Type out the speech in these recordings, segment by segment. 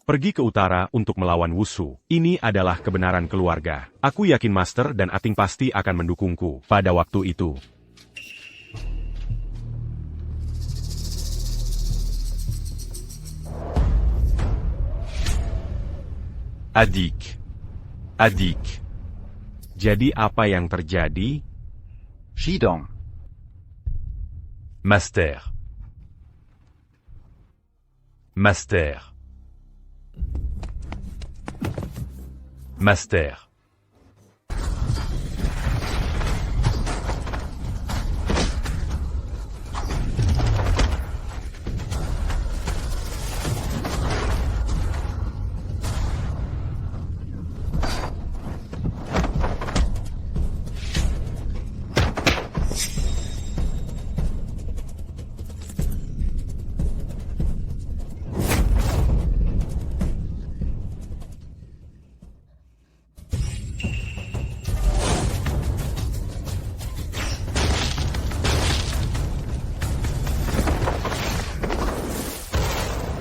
Pergi ke utara untuk melawan Wushu. Ini adalah kebenaran keluarga. Aku yakin Master dan Ating pasti akan mendukungku pada waktu itu. Adik. Jadi apa yang terjadi? Shidong. Master.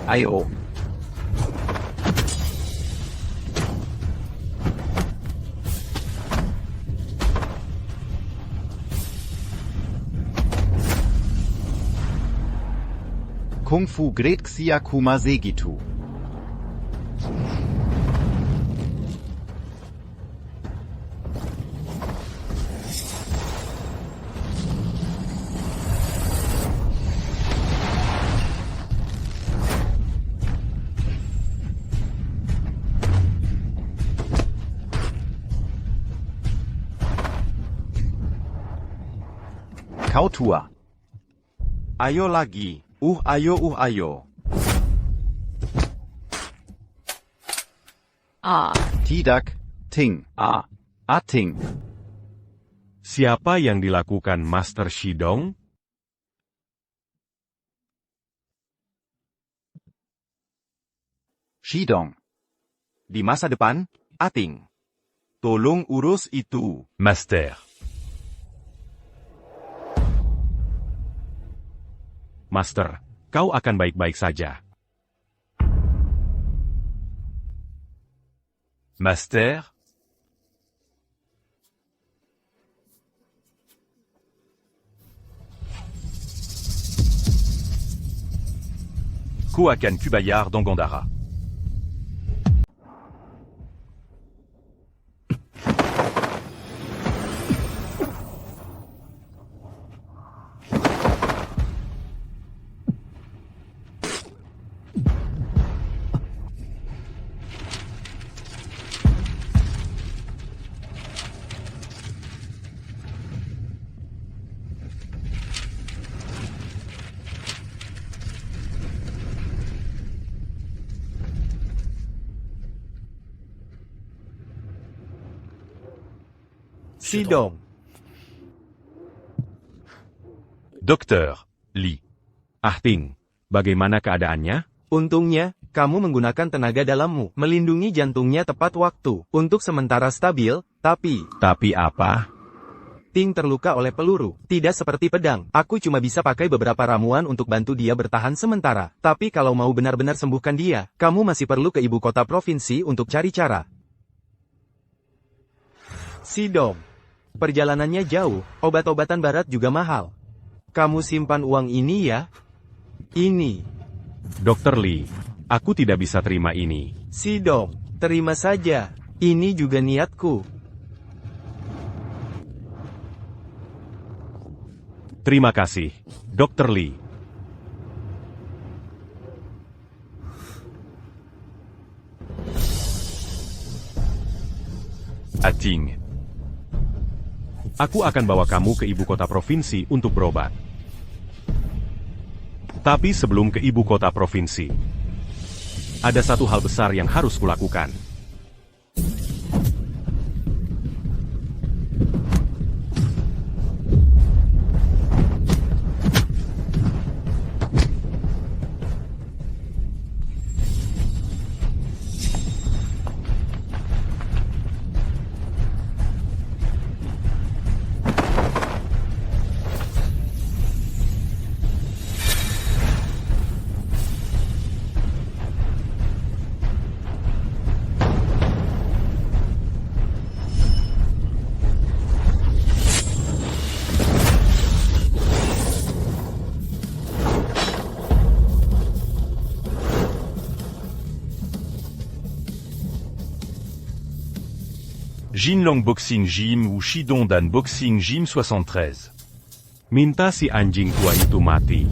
I.O. Kung Fu Great Xiakuma Segitu. Kautua. Ayo lagi. Ayo. Tidak. Ting. Ating. Siapa yang dilakukan Master Shidong? Shidong. Di masa depan, Ating. Tolong urus itu, Master. Master, kau akan baik-baik saja. Master? Ku akan kubayar dans Gandhara. Shidong. Dokter Li. Ating, bagaimana keadaannya? Untungnya, kamu menggunakan tenaga dalammu, melindungi jantungnya tepat waktu, untuk sementara stabil, tapi... Tapi apa? Ting terluka oleh peluru, tidak seperti pedang. Aku cuma bisa pakai beberapa ramuan untuk bantu dia bertahan sementara. Tapi kalau mau benar-benar sembuhkan dia, kamu masih perlu ke ibu kota provinsi untuk cari cara. Shidong. Perjalanannya jauh, obat-obatan barat juga mahal. Kamu simpan uang ini ya? Ini. Dokter Li, aku tidak bisa terima ini. Shidong, terima saja. Ini juga niatku. Terima kasih, Dokter Li. Ating. Aku akan bawa kamu ke ibu kota provinsi untuk berobat. Tapi sebelum ke ibu kota provinsi, ada satu hal besar yang harus kulakukan. Jinlong Boxing Gym ou Shidong Dan Boxing Gym 73. Minta si anjing tua itu mati.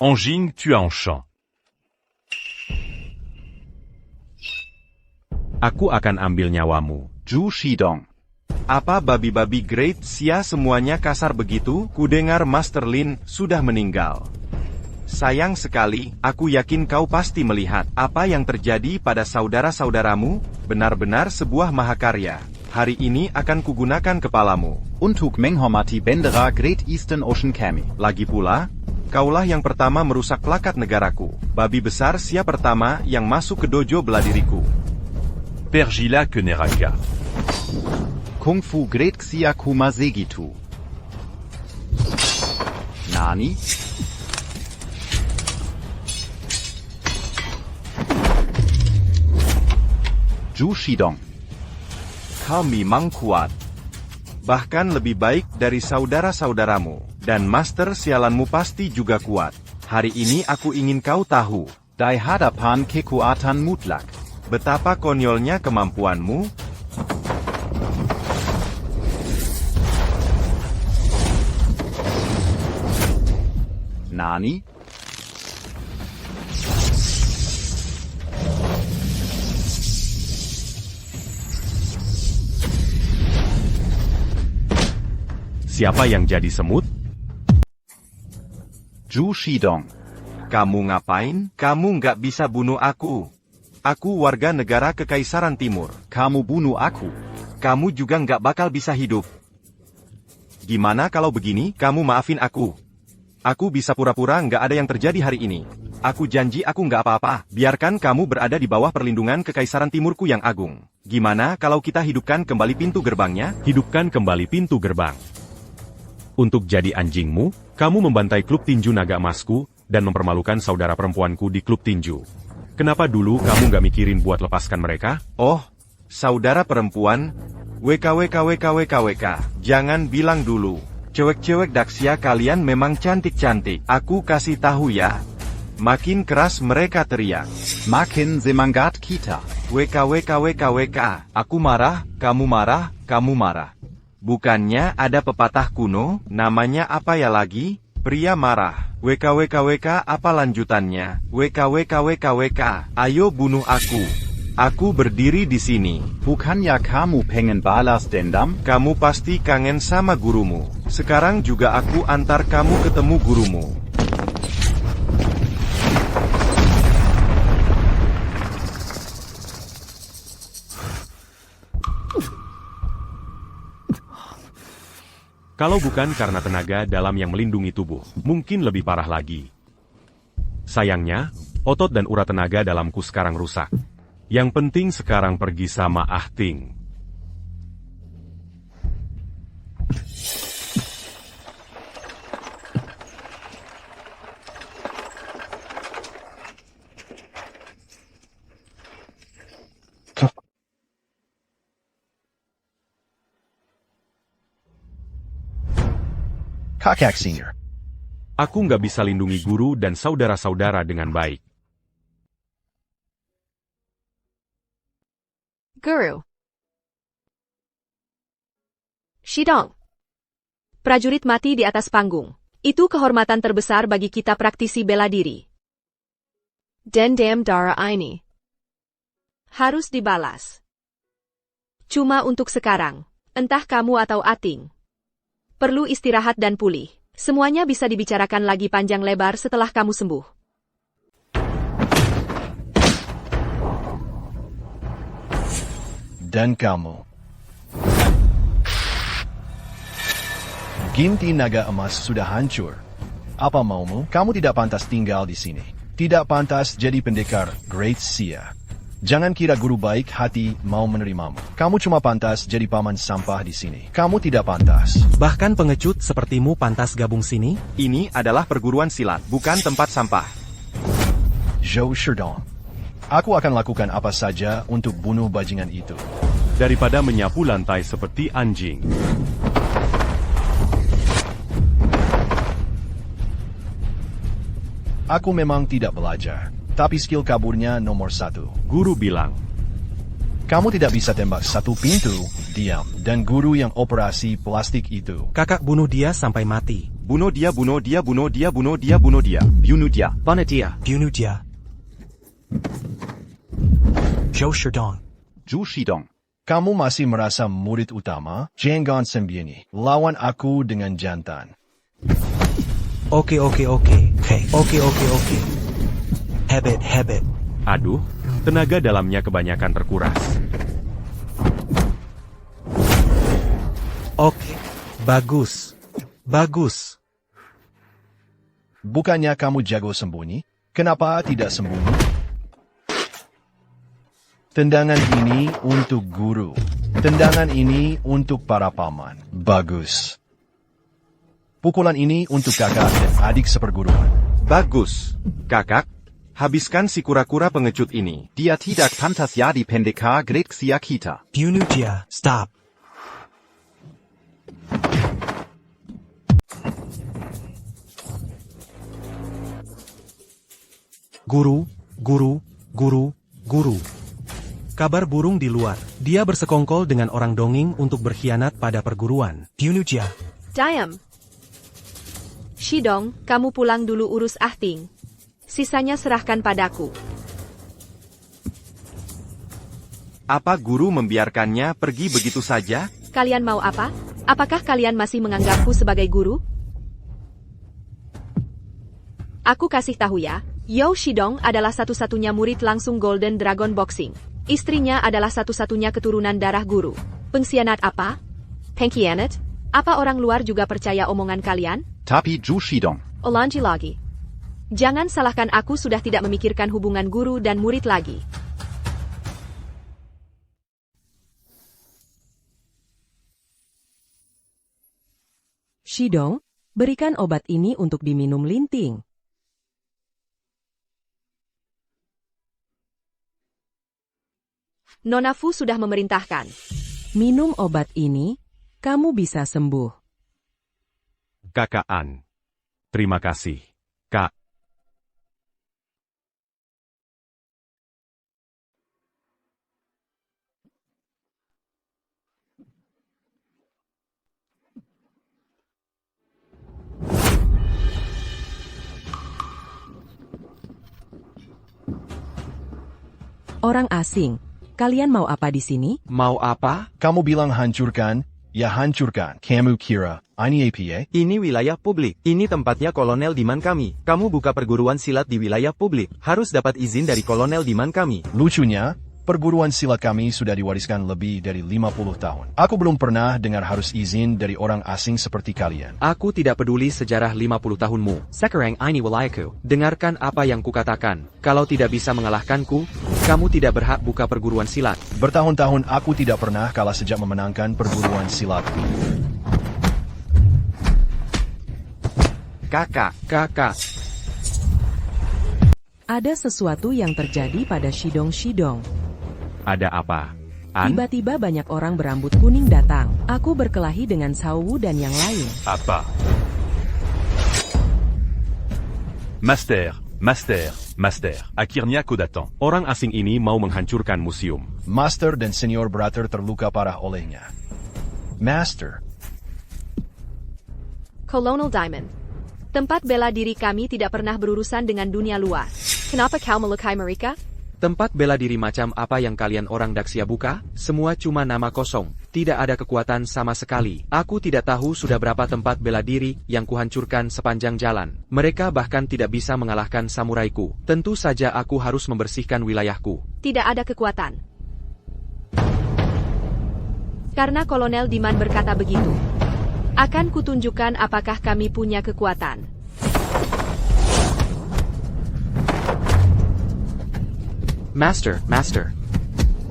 Anjing tua en champ. Aku akan ambil nyawamu. Zhu Shidong. Apa babi-babi Great Xia semuanya kasar begitu? Kudengar Master Lin sudah meninggal. Sayang sekali, aku yakin kau pasti melihat apa yang terjadi pada saudara-saudaramu, benar-benar sebuah mahakarya. Hari ini akan kugunakan kepalamu. Untuk menghormati bendera Great Eastern Ocean Kami. Lagi pula, kaulah yang pertama merusak plakat negaraku. Babi besar Xia pertama yang masuk ke dojo bela diriku. Pergila Keneraka. Kung Fu Great Xia Kuma Segitu. Nani? Zhu Shidong. Kau memang kuat. Bahkan lebih baik dari saudara-saudaramu. Dan master sialanmu pasti juga kuat. Hari ini aku ingin kau tahu. Dai hadapan kekuatan mutlak. Betapa konyolnya kemampuanmu. Nani? Siapa yang jadi semut? Zhu Shidong. Kamu ngapain? Kamu nggak bisa bunuh aku. Aku warga negara Kekaisaran Timur. Kamu bunuh aku. Kamu juga nggak bakal bisa hidup. Gimana kalau begini, kamu maafin aku. Aku bisa pura-pura nggak ada yang terjadi hari ini. Aku janji aku nggak apa-apa. Biarkan kamu berada di bawah perlindungan Kekaisaran Timurku yang agung. Gimana kalau kita hidupkan kembali pintu gerbangnya? Hidupkan kembali pintu gerbang. Untuk jadi anjingmu, kamu membantai klub tinju naga emasku, dan mempermalukan saudara perempuanku di klub tinju. Kenapa dulu kamu nggak mikirin buat lepaskan mereka? Oh, saudara perempuan, WKWKWKWKWK, jangan bilang dulu. Cewek-cewek Daxia kalian memang cantik-cantik. Aku kasih tahu ya. Makin keras mereka teriak. Makin semangat kita. WKWKWKWK, aku marah, kamu marah, kamu marah. Bukannya ada pepatah kuno, namanya apa ya lagi? Pria marah. WKWKWK apa lanjutannya? WKWKWKWK, ayo bunuh aku. Aku berdiri di sini. Bukannya kamu pengen balas dendam? Kamu pasti kangen sama gurumu. Sekarang juga aku antar kamu ketemu gurumu. Kalau bukan karena tenaga dalam yang melindungi tubuh, mungkin lebih parah lagi. Sayangnya, otot dan urat tenaga dalamku sekarang rusak. Yang penting sekarang pergi sama Ah Ting. Kakak Senior. Aku nggak bisa lindungi guru dan saudara-saudara dengan baik. Guru. Shidong. Prajurit mati di atas panggung. Itu kehormatan terbesar bagi kita praktisi bela diri. Dendam darah ini harus dibalas. Cuma untuk sekarang, entah kamu atau Ating perlu istirahat dan pulih. Semuanya bisa dibicarakan lagi panjang lebar setelah kamu sembuh. Dan kamu. Ginti naga emas sudah hancur. Apa maumu? Kamu tidak pantas tinggal di sini. Tidak pantas jadi pendekar Great Sia. Jangan kira guru baik hati mau menerimamu. Kamu cuma pantas jadi paman sampah di sini. Kamu tidak pantas. Bahkan pengecut sepertimu pantas gabung sini? Ini adalah perguruan silat, bukan tempat sampah. Zhou Shidong. Aku akan lakukan apa saja untuk bunuh bajingan itu. Daripada menyapu lantai seperti anjing. Aku memang tidak belajar, tapi skill kaburnya nomor 1. Guru bilang, Kamu tidak bisa tembak satu pintu, diam, dan guru yang operasi plastik itu. Kakak bunuh dia sampai mati. Bunuh dia, bunuh dia, bunuh dia, bunuh dia, bunuh dia. Bunuh dia. Bunuh dia. Bunuh dia. Zhou Shidong. Zhu Shidong. Kamu masih merasa murid utama? Jangan sembunyi. Lawan aku dengan jantan. Oke. Hebet. aduh, tenaga dalamnya kebanyakan terkuras. Oke. Bagus. Bukannya kamu jago sembunyi? Kenapa tidak sembunyi? Tendangan ini untuk guru. Tendangan ini untuk para paman. Bagus. Pukulan ini untuk kakak dan adik seperguruan. Bagus. Kakak, habiskan si kura-kura pengecut ini. Dia tidak pantas jadi pendekar Great Sia kita. Bunuh dia. Stop. Guru. Kabar burung di luar. Dia bersekongkol dengan orang dongeng untuk berkhianat pada perguruan. Bunuh dia. Diam. Shidong, kamu pulang dulu urus Ahting. Sisanya serahkan padaku. Apa guru membiarkannya pergi begitu saja? Kalian mau apa? Apakah kalian masih menganggapku sebagai guru? Aku kasih tahu ya, Zhou Shidong adalah satu-satunya murid langsung Golden Dragon Boxing. Istrinya adalah satu-satunya keturunan darah guru. Pengkhianat apa? Pengkhianat? Apa orang luar juga percaya omongan kalian? Tapi Zhu Shidong. Ulangi lagi. Jangan salahkan aku sudah tidak memikirkan hubungan guru dan murid lagi. Shidong, berikan obat ini untuk diminum linting. Nona Fu sudah memerintahkan. Minum obat ini, kamu bisa sembuh. Kakak An. Terima kasih, Kak. Orang asing, kalian mau apa di sini? Mau apa? Kamu bilang hancurkan, ya hancurkan. Kamu kira, ini apa? Ini wilayah publik. Ini tempatnya Kolonel Diman kami. Kamu buka perguruan silat di wilayah publik. Harus dapat izin dari Kolonel Diman kami. Lucunya, perguruan silat kami sudah diwariskan lebih dari 50 tahun. Aku belum pernah dengar harus izin dari orang asing seperti kalian. Aku tidak peduli sejarah 50 tahunmu. Sekarang ini wilayahku. Dengarkan apa yang kukatakan. Kalau tidak bisa mengalahkanku, kamu tidak berhak buka perguruan silat. Bertahun-tahun aku tidak pernah kalah sejak memenangkan perguruan silat. Kakak. Ada sesuatu yang terjadi pada Shidong. Ada apa? An? Tiba-tiba banyak orang berambut kuning datang. Aku berkelahi dengan Cao Wu dan yang lain. Apa? Master. Akhirnya kau datang. Orang asing ini mau menghancurkan museum. Master dan Senior Brother terluka parah olehnya. Master. Colonel Diamond. Tempat bela diri kami tidak pernah berurusan dengan dunia luar. Kenapa kau melukai mereka? Tempat bela diri macam apa yang kalian orang Daxia buka? Semua cuma nama kosong. Tidak ada kekuatan sama sekali. Aku tidak tahu sudah berapa tempat bela diri yang kuhancurkan sepanjang jalan. Mereka bahkan tidak bisa mengalahkan samuraiku. Tentu saja aku harus membersihkan wilayahku. Tidak ada kekuatan. Karena Kolonel Diman berkata begitu. Akan kutunjukkan apakah kami punya kekuatan. Master.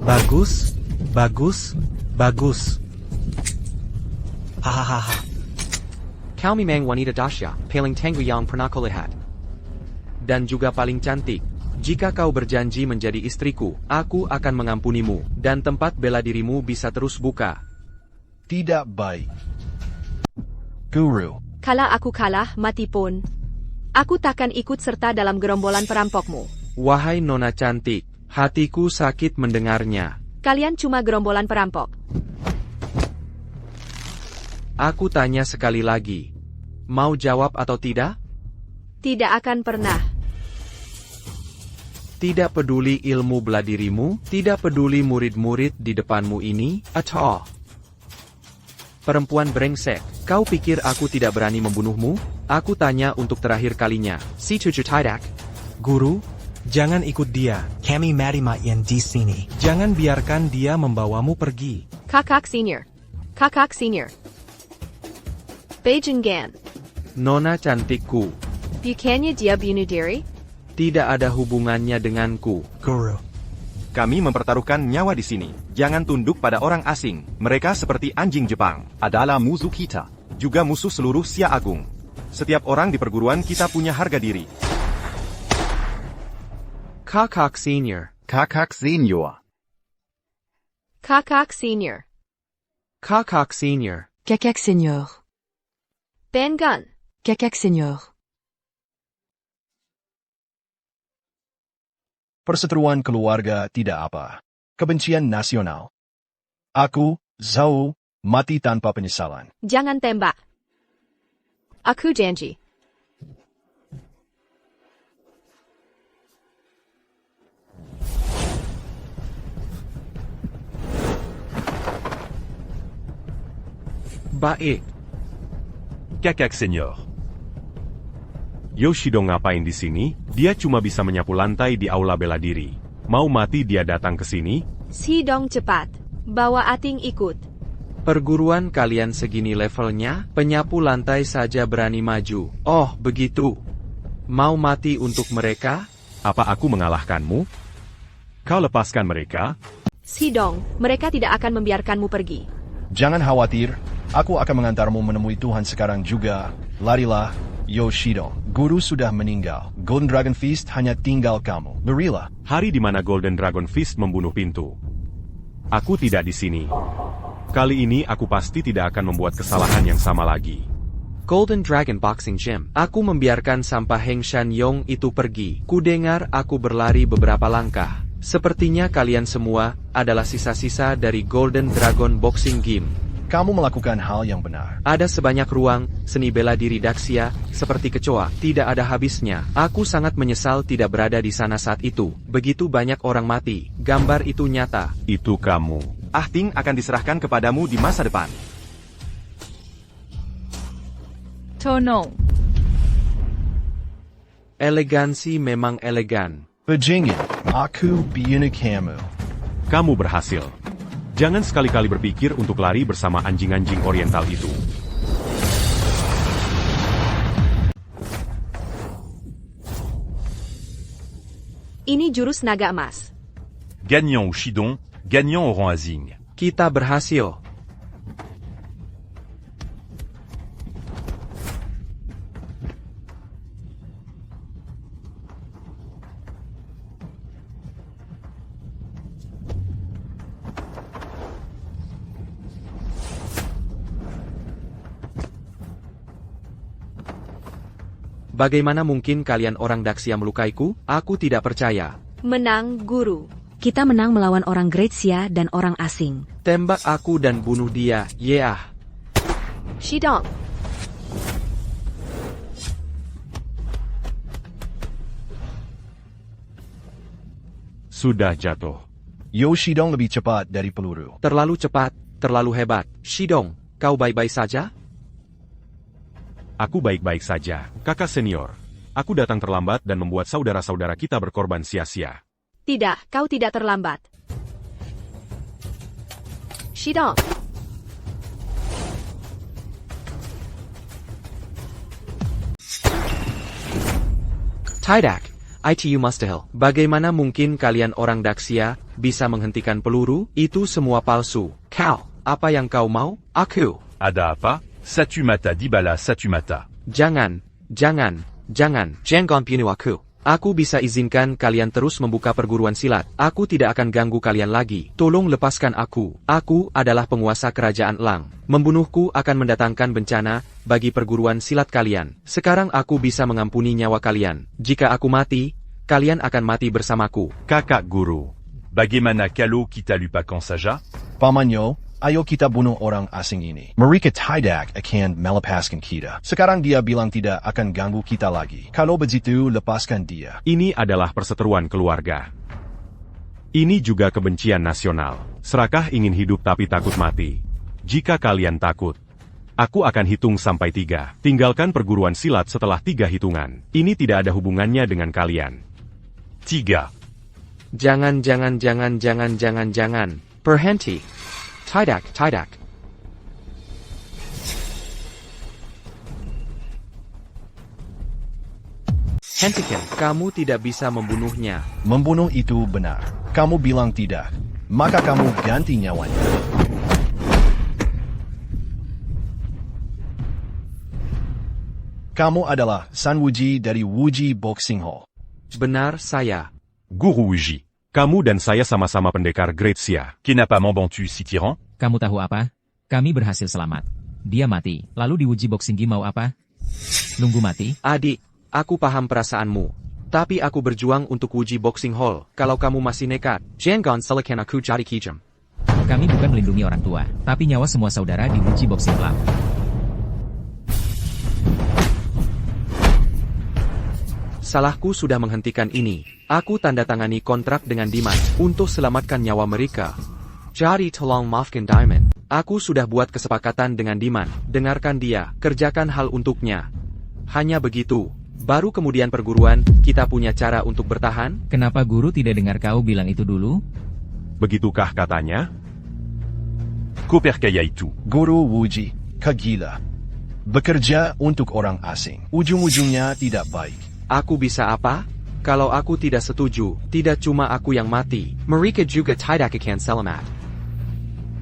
Bagus, bagus, bagus. Hahaha. Kau memang wanita dahsyat, paling tangguh yang pernah kulihat. Dan juga paling cantik. Jika kau berjanji menjadi istriku, aku akan mengampunimu, dan tempat bela dirimu bisa terus buka. Tidak baik. Guru, Kalau aku kalah, mati pun. Aku takkan ikut serta dalam gerombolan perampokmu. Wahai nona cantik, hatiku sakit mendengarnya. Kalian cuma gerombolan perampok. Aku tanya sekali lagi. Mau jawab atau tidak? Tidak akan pernah. Tidak peduli ilmu bela dirimu, tidak peduli murid-murid di depanmu ini, atau perempuan brengsek, kau pikir aku tidak berani membunuhmu? Aku tanya untuk terakhir kalinya, si cucu tidak. Guru, jangan ikut dia. Kami mari main di sini. Jangan biarkan dia membawamu pergi. Kakak senior. Kakak senior. Bejenggan. Nona cantikku, Bukannya dia bunuh diri? tidak ada hubungannya denganku. Guru. Kami mempertaruhkan nyawa di sini. Jangan tunduk pada orang asing. Mereka seperti anjing Jepang. Adalah musuh kita. Juga musuh seluruh Xia Agung. Setiap orang di perguruan kita punya harga diri. Kakak senior, Kakak senior. Kakak senior. kakak senior. Kakak senior. Bengan. Kakak senior. perseteruan keluarga tidak apa. Kebencian nasional. Aku, Zhao, mati tanpa penyesalan. Jangan tembak. Aku janji. Baik. Kakak senior. Yoshido ngapain di sini? Dia cuma bisa menyapu lantai di aula bela diri. Mau mati dia datang ke sini? Sidong cepat. Bawa Ating ikut. Perguruan kalian segini levelnya, penyapu lantai saja berani maju. Oh, begitu. Mau mati untuk mereka? Apa aku mengalahkanmu? Kau lepaskan mereka? Sidong, mereka tidak akan membiarkanmu pergi. Jangan khawatir, aku akan mengantarmu menemui Tuhan sekarang juga. Larilah, Yoshido. Guru sudah meninggal. Golden Dragon Feast hanya tinggal kamu. Berilah. Hari di mana Golden Dragon Fist membunuh pintu. Aku tidak di sini. Kali ini aku pasti tidak akan membuat kesalahan yang sama lagi. Golden Dragon Boxing Gym. Aku membiarkan sampah Heng Shan Yong itu pergi. Kudengar aku berlari beberapa langkah. Sepertinya kalian semua adalah sisa-sisa dari Golden Dragon Boxing Gym. Kamu melakukan hal yang benar. Ada sebanyak ruang, seni bela diri Daxia, seperti kecoa, tidak ada habisnya. Aku sangat menyesal tidak berada di sana saat itu. Begitu banyak orang mati. Gambar itu nyata. Itu kamu. Ahting akan diserahkan kepadamu di masa depan. Tonong. Elegansi memang elegan. Bajingin, aku bunuh kamu. Kamu berhasil. Jangan sekali-kali berpikir untuk lari bersama anjing-anjing oriental itu. Ini jurus naga emas. Gagnant au Shidon, gagnant au rang Azing. Kita berhasil. Bagaimana mungkin kalian orang Daxia melukaiku? Aku tidak percaya. Menang, guru. Kita menang melawan orang Great Xia dan orang asing. Tembak aku dan bunuh dia, yeah. Shidong. Sudah jatuh. Yoshidong lebih cepat dari peluru. Terlalu cepat. terlalu hebat. Shidong, kau baik-baik saja? Aku baik-baik saja, kakak senior. Aku datang terlambat dan membuat saudara-saudara kita berkorban sia-sia. Tidak, kau tidak terlambat. Shidong. Tidak, ITU mustahil. Bagaimana mungkin kalian orang Daxia bisa menghentikan peluru? Itu semua palsu. Kau, apa yang kau mau? Aku. Ada apa? Satumata Dibala Satumata. Jangan. Jangan bunuh aku. Aku bisa izinkan kalian terus membuka perguruan silat. Aku tidak akan ganggu kalian lagi. Tolong lepaskan aku. Aku adalah penguasa kerajaan Elang. Membunuhku akan mendatangkan bencana bagi perguruan silat kalian. Sekarang aku bisa mengampuni nyawa kalian. Jika aku mati, kalian akan mati bersamaku. Kakak guru. Bagaimana kalau kita lupakan saja? Pamanyo, ayo kita bunuh orang asing ini. Mereka tidak akan melepaskan kita. Sekarang dia bilang tidak akan ganggu kita lagi. Kalau begitu, lepaskan dia. Ini adalah perseteruan keluarga. Ini juga kebencian nasional. Serakah ingin hidup tapi takut mati. Jika kalian takut, aku akan hitung sampai 3. Tinggalkan perguruan silat setelah 3 hitungan. Ini tidak ada hubungannya dengan kalian. 3. Jangan. Berhenti. Tidak. Hentikan, kamu tidak bisa membunuhnya. Membunuh itu benar. Kamu bilang tidak. Maka kamu ganti nyawanya. Kamu adalah San Wuji dari Wuji Boxing Hall. Benar saya. Guru Uji. Kamu dan saya sama-sama pendekar Great Xia. Kenapa membantu si tyran? Kamu tahu apa? Kami berhasil selamat. Dia mati. Lalu diuji boxing game mau apa? Nunggu mati? Adik, aku paham perasaanmu. Tapi aku berjuang untuk uji boxing hall. Kalau kamu masih nekat, jangan salahkan aku cari kijam. Kami bukan melindungi orang tua, tapi nyawa semua saudara diuji boxing club. Salahku sudah menghentikan ini. Aku tanda tangani kontrak dengan Diman untuk selamatkan nyawa mereka. Jadi tolong maafkan Diamond. Aku sudah buat kesepakatan dengan Diman. Dengarkan dia, kerjakan hal untuknya. Hanya begitu. Baru kemudian perguruan, kita punya cara untuk bertahan. Kenapa guru tidak dengar kau bilang itu dulu? Begitukah katanya? Koperkaya itu. Guru Wuji, kegila. Bekerja untuk orang asing. Ujung-ujungnya tidak baik. Aku bisa apa? Kalau aku tidak setuju, tidak cuma aku yang mati. Mereka juga tidak akan selamat.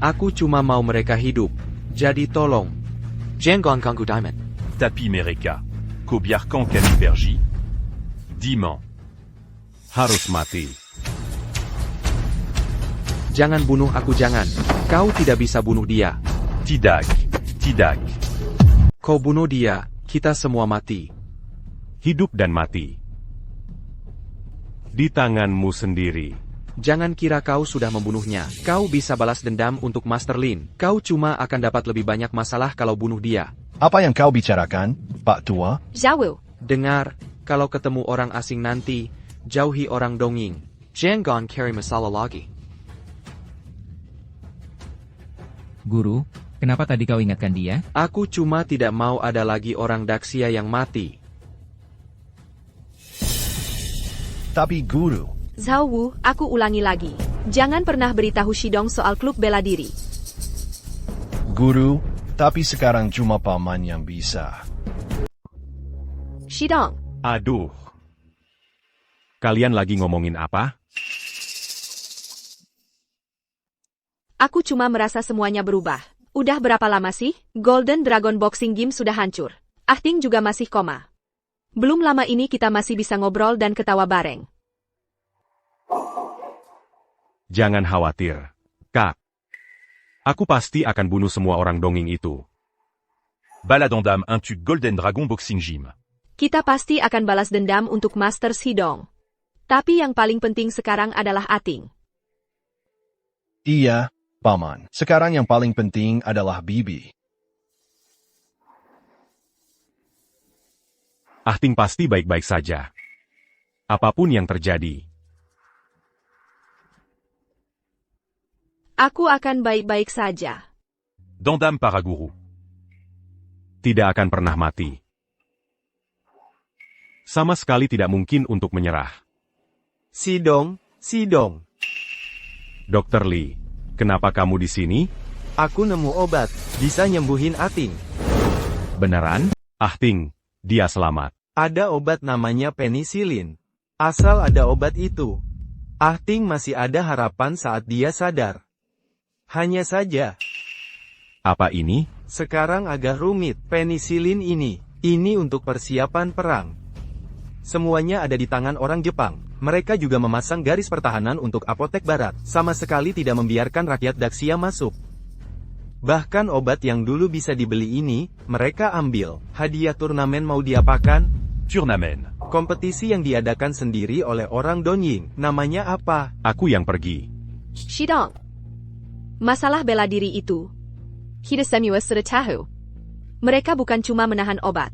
Aku cuma mau mereka hidup. Jadi tolong. Jangan ganggu Diamond. Tapi mereka. Kobiarkan kami pergi. Diman. Harus mati. Jangan bunuh aku, jangan. Kau tidak bisa bunuh dia. Tidak. Kau bunuh dia, kita semua mati. Hidup dan mati. Di tanganmu sendiri. Jangan kira kau sudah membunuhnya. Kau bisa balas dendam untuk Master Lin. Kau cuma akan dapat lebih banyak masalah kalau bunuh dia. Apa yang kau bicarakan, Pak Tua? Zhao. Dengar, kalau ketemu orang asing nanti, jauhi orang dongeng. Jangan cari masalah lagi. Guru, kenapa tadi kau ingatkan dia? Aku cuma tidak mau ada lagi orang Daxia yang mati. Tapi guru, Zhao Wu, aku ulangi lagi. Jangan pernah beritahu Shidong soal klub bela diri. guru, tapi sekarang cuma paman yang bisa. Shidong. Aduh. Kalian lagi ngomongin apa? Aku cuma merasa semuanya berubah. Udah berapa lama sih? Golden Dragon Boxing Game sudah hancur. Ahting juga masih koma. Belum lama ini kita masih bisa ngobrol dan ketawa bareng. Jangan khawatir, Kak. Aku pasti akan bunuh semua orang dongeng itu. Baladondam intu Golden Dragon Boxing Gym. Kita pasti akan balas dendam untuk Master Shidong. Tapi yang paling penting sekarang adalah Ating. Iya, paman. Sekarang yang paling penting adalah Bibi. Ahting pasti baik-baik saja. Apapun yang terjadi. Aku akan baik-baik saja. Dandam Paraguru. Tidak akan pernah mati. Sama sekali tidak mungkin untuk menyerah. Sidong, Sidong. Dr. Lee, kenapa kamu di sini? Aku nemu obat, bisa nyembuhin Ating. Beneran? Ting, dia selamat. Ada obat namanya penisilin. Asal ada obat itu, Ating masih ada harapan saat dia sadar. Hanya saja, Apa ini? sekarang agak rumit. Penisilin ini untuk persiapan perang. Semuanya ada di tangan orang Jepang. Mereka juga memasang garis pertahanan untuk apotek barat. Sama sekali tidak membiarkan rakyat Daxia masuk. Bahkan obat yang dulu bisa dibeli ini, mereka ambil. Hadiah turnamen mau diapakan? Turnamen. Kompetisi yang diadakan sendiri oleh orang Donying. Namanya apa? Aku yang pergi. Shidong. Masalah bela diri itu. Kita semua sudah tahu. Mereka bukan cuma menahan obat.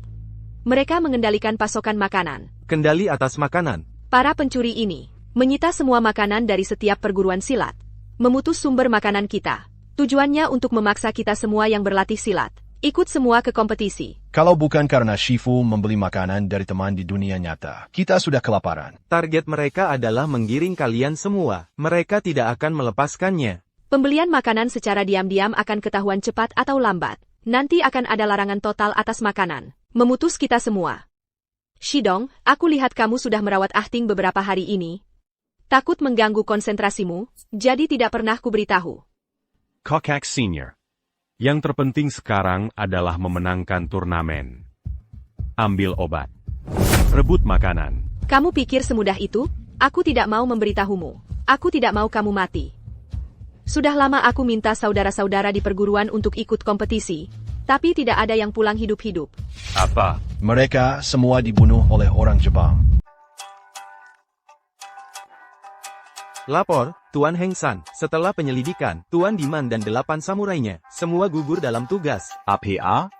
Mereka mengendalikan pasokan makanan. Kendali atas makanan. Para pencuri ini menyita semua makanan dari setiap perguruan silat. Memutus sumber makanan kita. Tujuannya untuk memaksa kita semua yang berlatih silat ikut semua ke kompetisi. Kalau bukan karena Shifu membeli makanan dari teman di dunia nyata, kita sudah kelaparan. Target mereka adalah menggiring kalian semua. Mereka tidak akan melepaskannya. Pembelian makanan secara diam-diam akan ketahuan cepat atau lambat. Nanti akan ada larangan total atas makanan. Memutus kita semua. Shidong, aku lihat kamu sudah merawat Ting beberapa hari ini. Takut mengganggu konsentrasimu, jadi tidak pernah kuberitahu. Kokak Senior. Yang terpenting sekarang adalah memenangkan turnamen. Ambil obat. Rebut makanan. Kamu pikir semudah itu? Aku tidak mau memberitahumu. Aku tidak mau kamu mati. Sudah lama aku minta saudara-saudara di perguruan untuk ikut kompetisi, tapi tidak ada yang pulang hidup-hidup. Apa? Mereka semua dibunuh oleh orang Jepang. Lapor, Tuan Heng San. Setelah penyelidikan, Tuan Diman dan 8 samurainya, semua gugur dalam tugas. APA?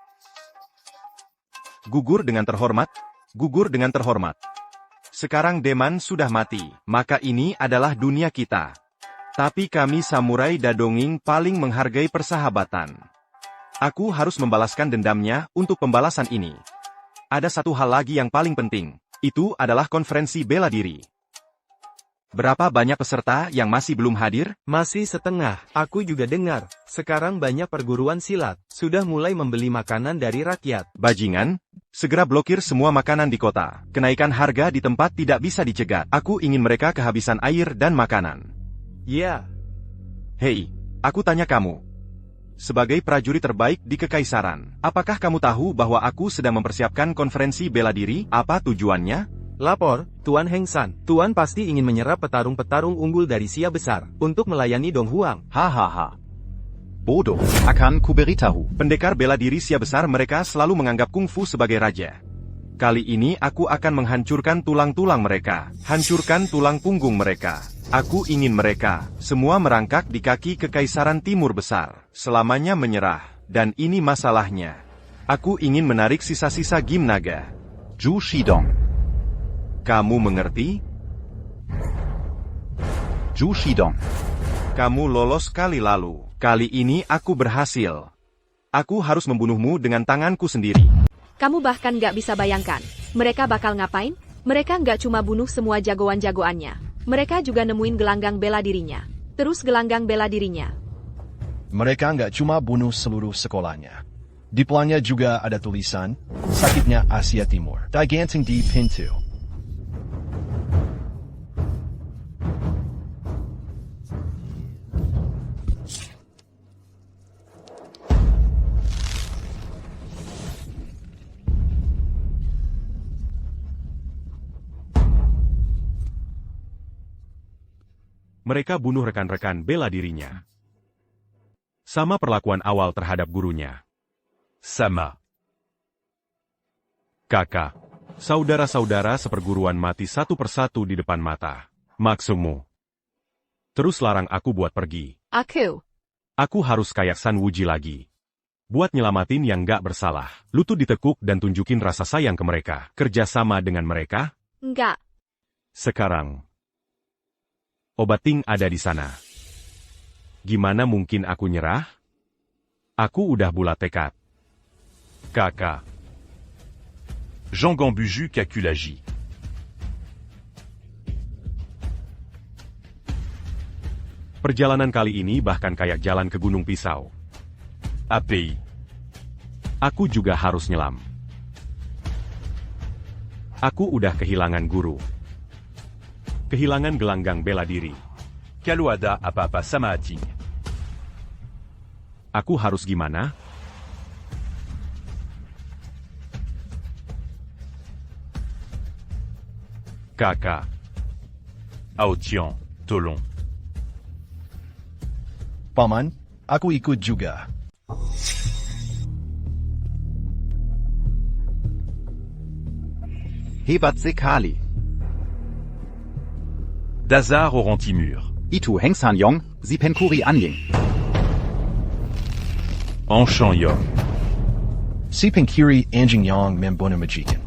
Gugur dengan terhormat, gugur dengan terhormat. Sekarang Deman sudah mati, maka ini adalah dunia kita. Tapi kami samurai Dadonging paling menghargai persahabatan. Aku harus membalaskan dendamnya untuk pembalasan ini. Ada satu hal lagi yang paling penting, itu adalah konferensi bela diri. Berapa banyak peserta yang masih belum hadir? Masih setengah. Aku juga dengar. Sekarang banyak perguruan silat sudah mulai membeli makanan dari rakyat. Bajingan, segera blokir semua makanan di kota. Kenaikan harga di tempat tidak bisa dicegat. Aku ingin mereka kehabisan air dan makanan. Ya. Hei, aku tanya kamu. Sebagai prajurit terbaik di Kekaisaran, apakah kamu tahu bahwa aku sedang mempersiapkan konferensi bela diri? Apa tujuannya? Lapor, Tuan Heng San. Tuan pasti ingin menyerap petarung-petarung unggul dari Sia Besar untuk melayani Dong Huang. Hahaha. Bodoh, akan kuberitahu. Pendekar bela diri Sia Besar mereka selalu menganggap kungfu sebagai raja. Kali ini aku akan menghancurkan tulang-tulang mereka. Hancurkan tulang punggung mereka. Aku ingin mereka semua merangkak di kaki Kekaisaran Timur Besar. Selamanya menyerah. Dan ini masalahnya. Aku ingin menarik sisa-sisa Gim Naga. Zhu Shidong. Kamu mengerti? Zhu Shidong. Kamu lolos kali lalu. Kali ini aku berhasil. Aku harus membunuhmu dengan tanganku sendiri. Kamu bahkan gak bisa bayangkan. Mereka bakal ngapain? Mereka gak cuma bunuh semua jagoan-jagoannya. Mereka juga nemuin gelanggang bela dirinya. Terus gelanggang bela dirinya. Mereka nggak cuma bunuh seluruh sekolahnya. Di plannya juga ada tulisan, sakitnya Asia Timur. Digantung di pintu. Mereka bunuh rekan-rekan bela dirinya. Sama perlakuan awal terhadap gurunya. Sama. Kakak, saudara-saudara seperguruan mati satu persatu di depan mata. Maksudmu? Terus larang aku buat pergi. Aku harus kayak San Wuji lagi. Buat nyelamatin yang gak bersalah. Lutut ditekuk dan tunjukin rasa sayang ke mereka. Kerjasama dengan mereka? Enggak. Sekarang. Obat Ting ada di sana. Gimana mungkin aku nyerah? Aku udah bulat tekad. Kakak. Jean Gambuju Kakulagi. Perjalanan kali ini bahkan kayak jalan ke Gunung Pisau. API. Aku juga harus nyelam. Aku udah kehilangan guru. Kehilangan gelanggang bela diri. Kaluada Apapa Samaating. Aku harus gimana? Kakak. Aotian, Tolong. Paman, aku ikut juga. Hebat sekali. Dazar Orantimur. Itu Hengsan Yong, Si Penkuri Anying. Enchan Yong. Si Pinkiri Anjing Yang Membona Majikan.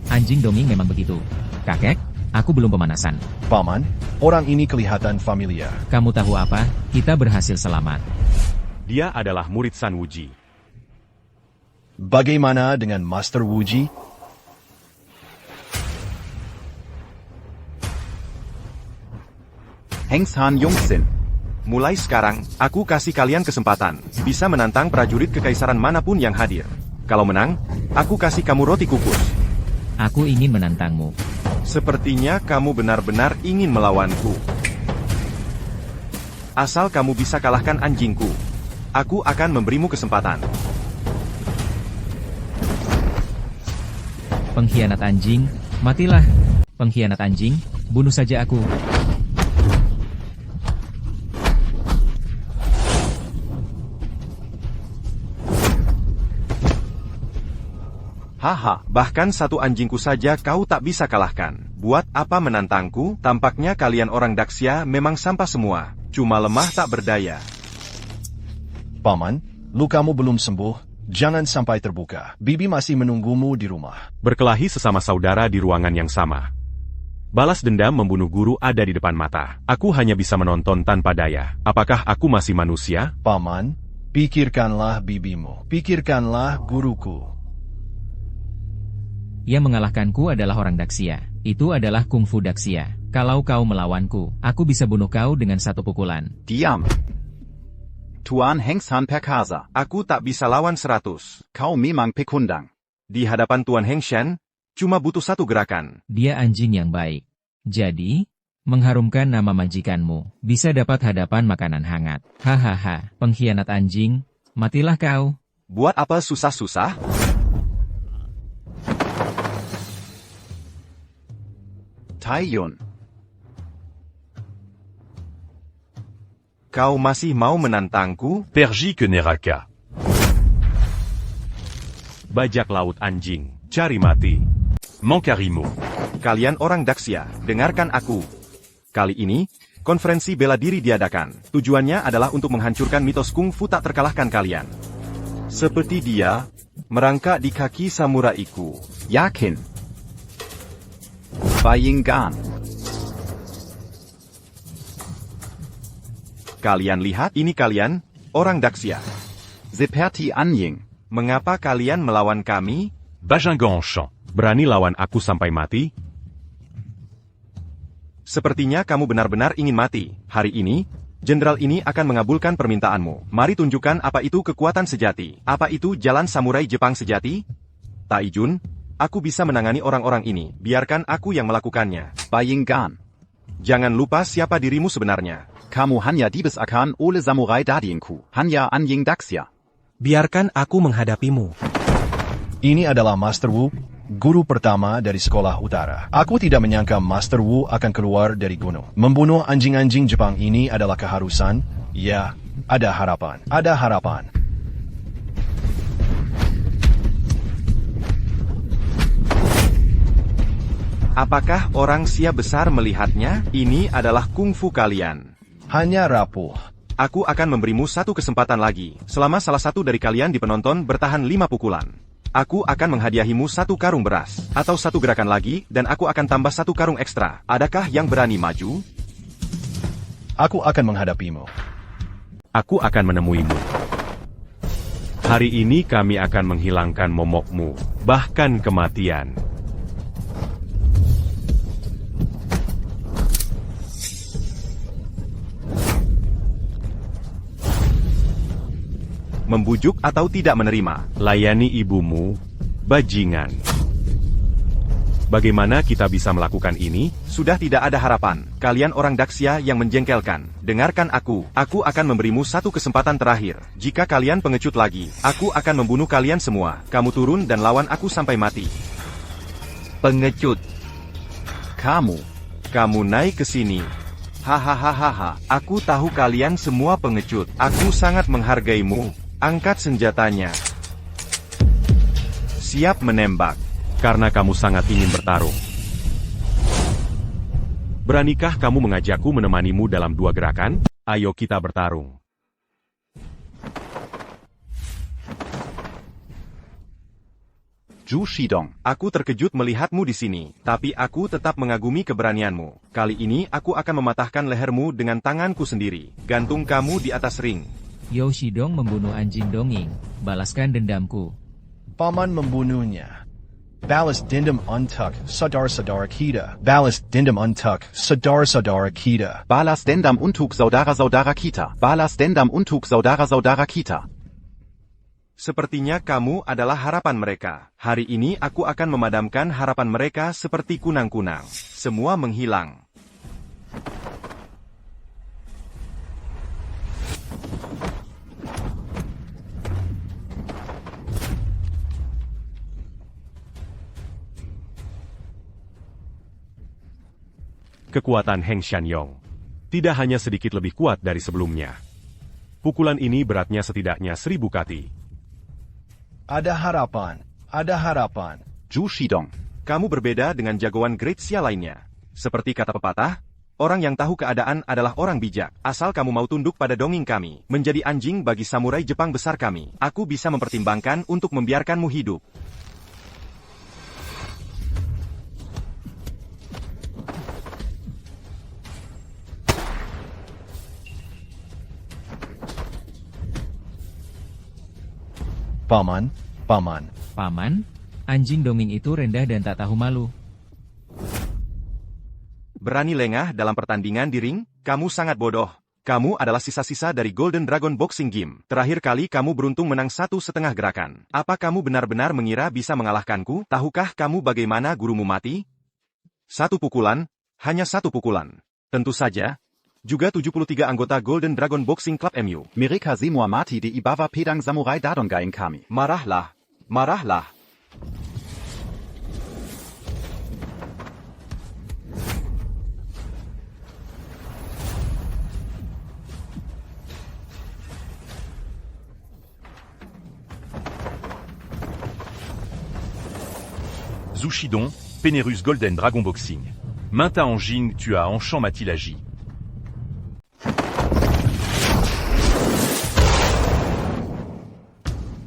Anjing dongeng memang begitu. Kakek, aku belum pemanasan. Paman, orang ini kelihatan familiar. Kamu tahu apa? Kita berhasil selamat. Dia adalah murid San Wuji. Bagaimana dengan Master Wuji? Hengsan Yongsin. Mulai sekarang, aku kasih kalian kesempatan. Bisa menantang prajurit kekaisaran manapun yang hadir. Kalau menang, aku kasih kamu roti kukus. Aku ingin menantangmu. Sepertinya kamu benar-benar ingin melawanku. Asal kamu bisa kalahkan anjingku, aku akan memberimu kesempatan. Pengkhianat anjing, matilah. Pengkhianat anjing, bunuh saja aku. Haha, bahkan satu anjingku saja kau tak bisa kalahkan. Buat apa menantangku? Tampaknya kalian orang Daxia memang sampah semua. Cuma lemah tak berdaya. Paman, lukamu belum sembuh. Jangan sampai terbuka. Bibi masih menunggumu di rumah. Berkelahi sesama saudara di ruangan yang sama. Balas dendam membunuh guru ada di depan mata. Aku hanya bisa menonton tanpa daya. Apakah aku masih manusia? Paman, pikirkanlah bibimu. Pikirkanlah guruku. Yang mengalahkanku adalah orang Daxia. Itu adalah kungfu Daxia. Kalau kau melawanku, aku bisa bunuh kau dengan satu pukulan. Diam. Tuan Hengsan Perkasa. Aku tak bisa lawan 100. Kau memang pekundang. Di hadapan Tuan Hengshan, cuma butuh satu gerakan. Dia anjing yang baik. Jadi, mengharumkan nama majikanmu, bisa dapat hadapan makanan hangat. Hahaha, pengkhianat anjing, matilah kau. Buat apa susah-susah? Taiyun. Kau masih mau menantangku? Perji Keneraka. Bajak laut anjing, cari mati. Mankarimo. Kalian orang Daxia, dengarkan aku. Kali ini, konferensi bela diri diadakan. Tujuannya adalah untuk menghancurkan mitos kungfu tak terkalahkan kalian. Seperti dia, merangkak di kaki samuraiku. Yakin. Bayinggan. Kalian lihat, ini kalian, orang Daxia. Seperti anjing. Mengapa kalian melawan kami? Bajingan Enchan. Berani lawan aku sampai mati? Sepertinya kamu benar-benar ingin mati. Hari ini, jenderal ini akan mengabulkan permintaanmu. Mari tunjukkan apa itu kekuatan sejati. Apa itu jalan samurai Jepang sejati? Taijun, aku bisa menangani orang-orang ini. Biarkan aku yang melakukannya. Bayinggan. Jangan lupa siapa dirimu sebenarnya. Kamu hanya dibesakan oleh samurai Dadienku. Hanya anjing Daxia. Biarkan aku menghadapimu. Ini adalah Master Wu, guru pertama dari sekolah utara. Aku tidak menyangka Master Wu akan keluar dari gunung. Membunuh anjing-anjing Jepang ini adalah keharusan. Ya, ada harapan. Ada harapan. Apakah orang Sia besar melihatnya? Ini adalah kungfu kalian. Hanya rapuh. Aku akan memberimu satu kesempatan lagi. Selama salah satu dari kalian di penonton bertahan 5 pukulan. aku akan menghadiahimu 1 karung beras. Atau 1 gerakan lagi, dan aku akan tambah 1 karung ekstra. Adakah yang berani maju? Aku akan menghadapimu. Aku akan menemuimu. Hari ini kami akan menghilangkan momokmu, bahkan kematian. Membujuk atau tidak menerima. Layani ibumu, bajingan. Bagaimana kita bisa melakukan ini? Sudah tidak ada harapan. Kalian orang Daxia yang menjengkelkan. Dengarkan aku. Aku akan memberimu 1 kesempatan terakhir. Jika kalian pengecut lagi, aku akan membunuh kalian semua. Kamu turun dan lawan aku sampai mati. Pengecut. Kamu naik ke sini. Hahaha. Aku tahu kalian semua pengecut. Aku sangat menghargaimu. Angkat senjatanya. Siap menembak. Karena kamu sangat ingin bertarung. Beranikah kamu mengajakku menemanimu dalam 2 gerakan? Ayo kita bertarung. Zhu Shidong. Aku terkejut melihatmu di sini, tapi aku tetap mengagumi keberanianmu. Kali ini aku akan mematahkan lehermu dengan tanganku sendiri. Gantung kamu di atas ring. Yo Shidong membunuh anjing dongeng. Balaskan dendamku. Paman membunuhnya. Balas dendam untuk saudara-saudara kita. Balas dendam untuk saudara-saudara kita. Balas dendam untuk saudara-saudara kita. Balas dendam untuk saudara-saudara kita. Sepertinya kamu adalah harapan mereka. Hari ini aku akan memadamkan harapan mereka seperti kunang-kunang. Semua menghilang. Kekuatan Heng Shanyong tidak hanya sedikit lebih kuat dari sebelumnya. Pukulan ini beratnya setidaknya 1000 kati. Ada harapan. Ada harapan. Zhu Shidong. Kamu berbeda dengan jagoan Great Xia lainnya. Seperti kata pepatah, orang yang tahu keadaan adalah orang bijak. Asal kamu mau tunduk pada dongeng kami, menjadi anjing bagi samurai Jepang besar kami, aku bisa mempertimbangkan untuk membiarkanmu hidup. Paman. Paman? Anjing dongeng itu rendah dan tak tahu malu. Berani lengah dalam pertandingan di ring? Kamu sangat bodoh. Kamu adalah sisa-sisa dari Golden Dragon Boxing Game. Terakhir kali kamu beruntung menang 1,5 gerakan. Apa kamu benar-benar mengira bisa mengalahkanku? Tahukah kamu bagaimana gurumu mati? 1 pukulan, hanya 1 pukulan. Tentu saja. Juga 73 anggota Golden Dragon Boxing Club MU. Mereka semua mati di bawah pedang samurai dadongain kami. Marahlah. Zhu Shidong, Pénérus Golden Dragon Boxing. Mainta Anjing tua Enchant Matilaji.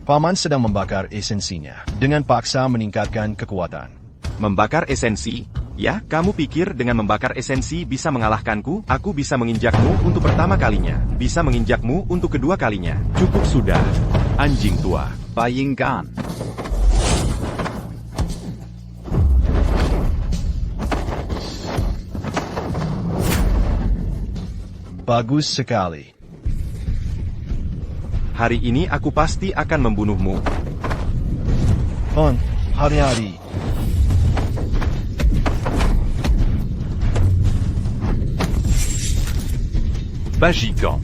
Paman sedang membakar esensinya, dengan paksa meningkatkan kekuatan. Membakar esensi? Ya, kamu pikir dengan membakar esensi bisa mengalahkanku? Aku bisa menginjakmu untuk pertama kalinya. Bisa menginjakmu untuk kedua kalinya. Cukup sudah, anjing tua. Bayingkan. Bagus sekali. Hari ini aku pasti akan membunuhmu. Hari-hari. Bajikan.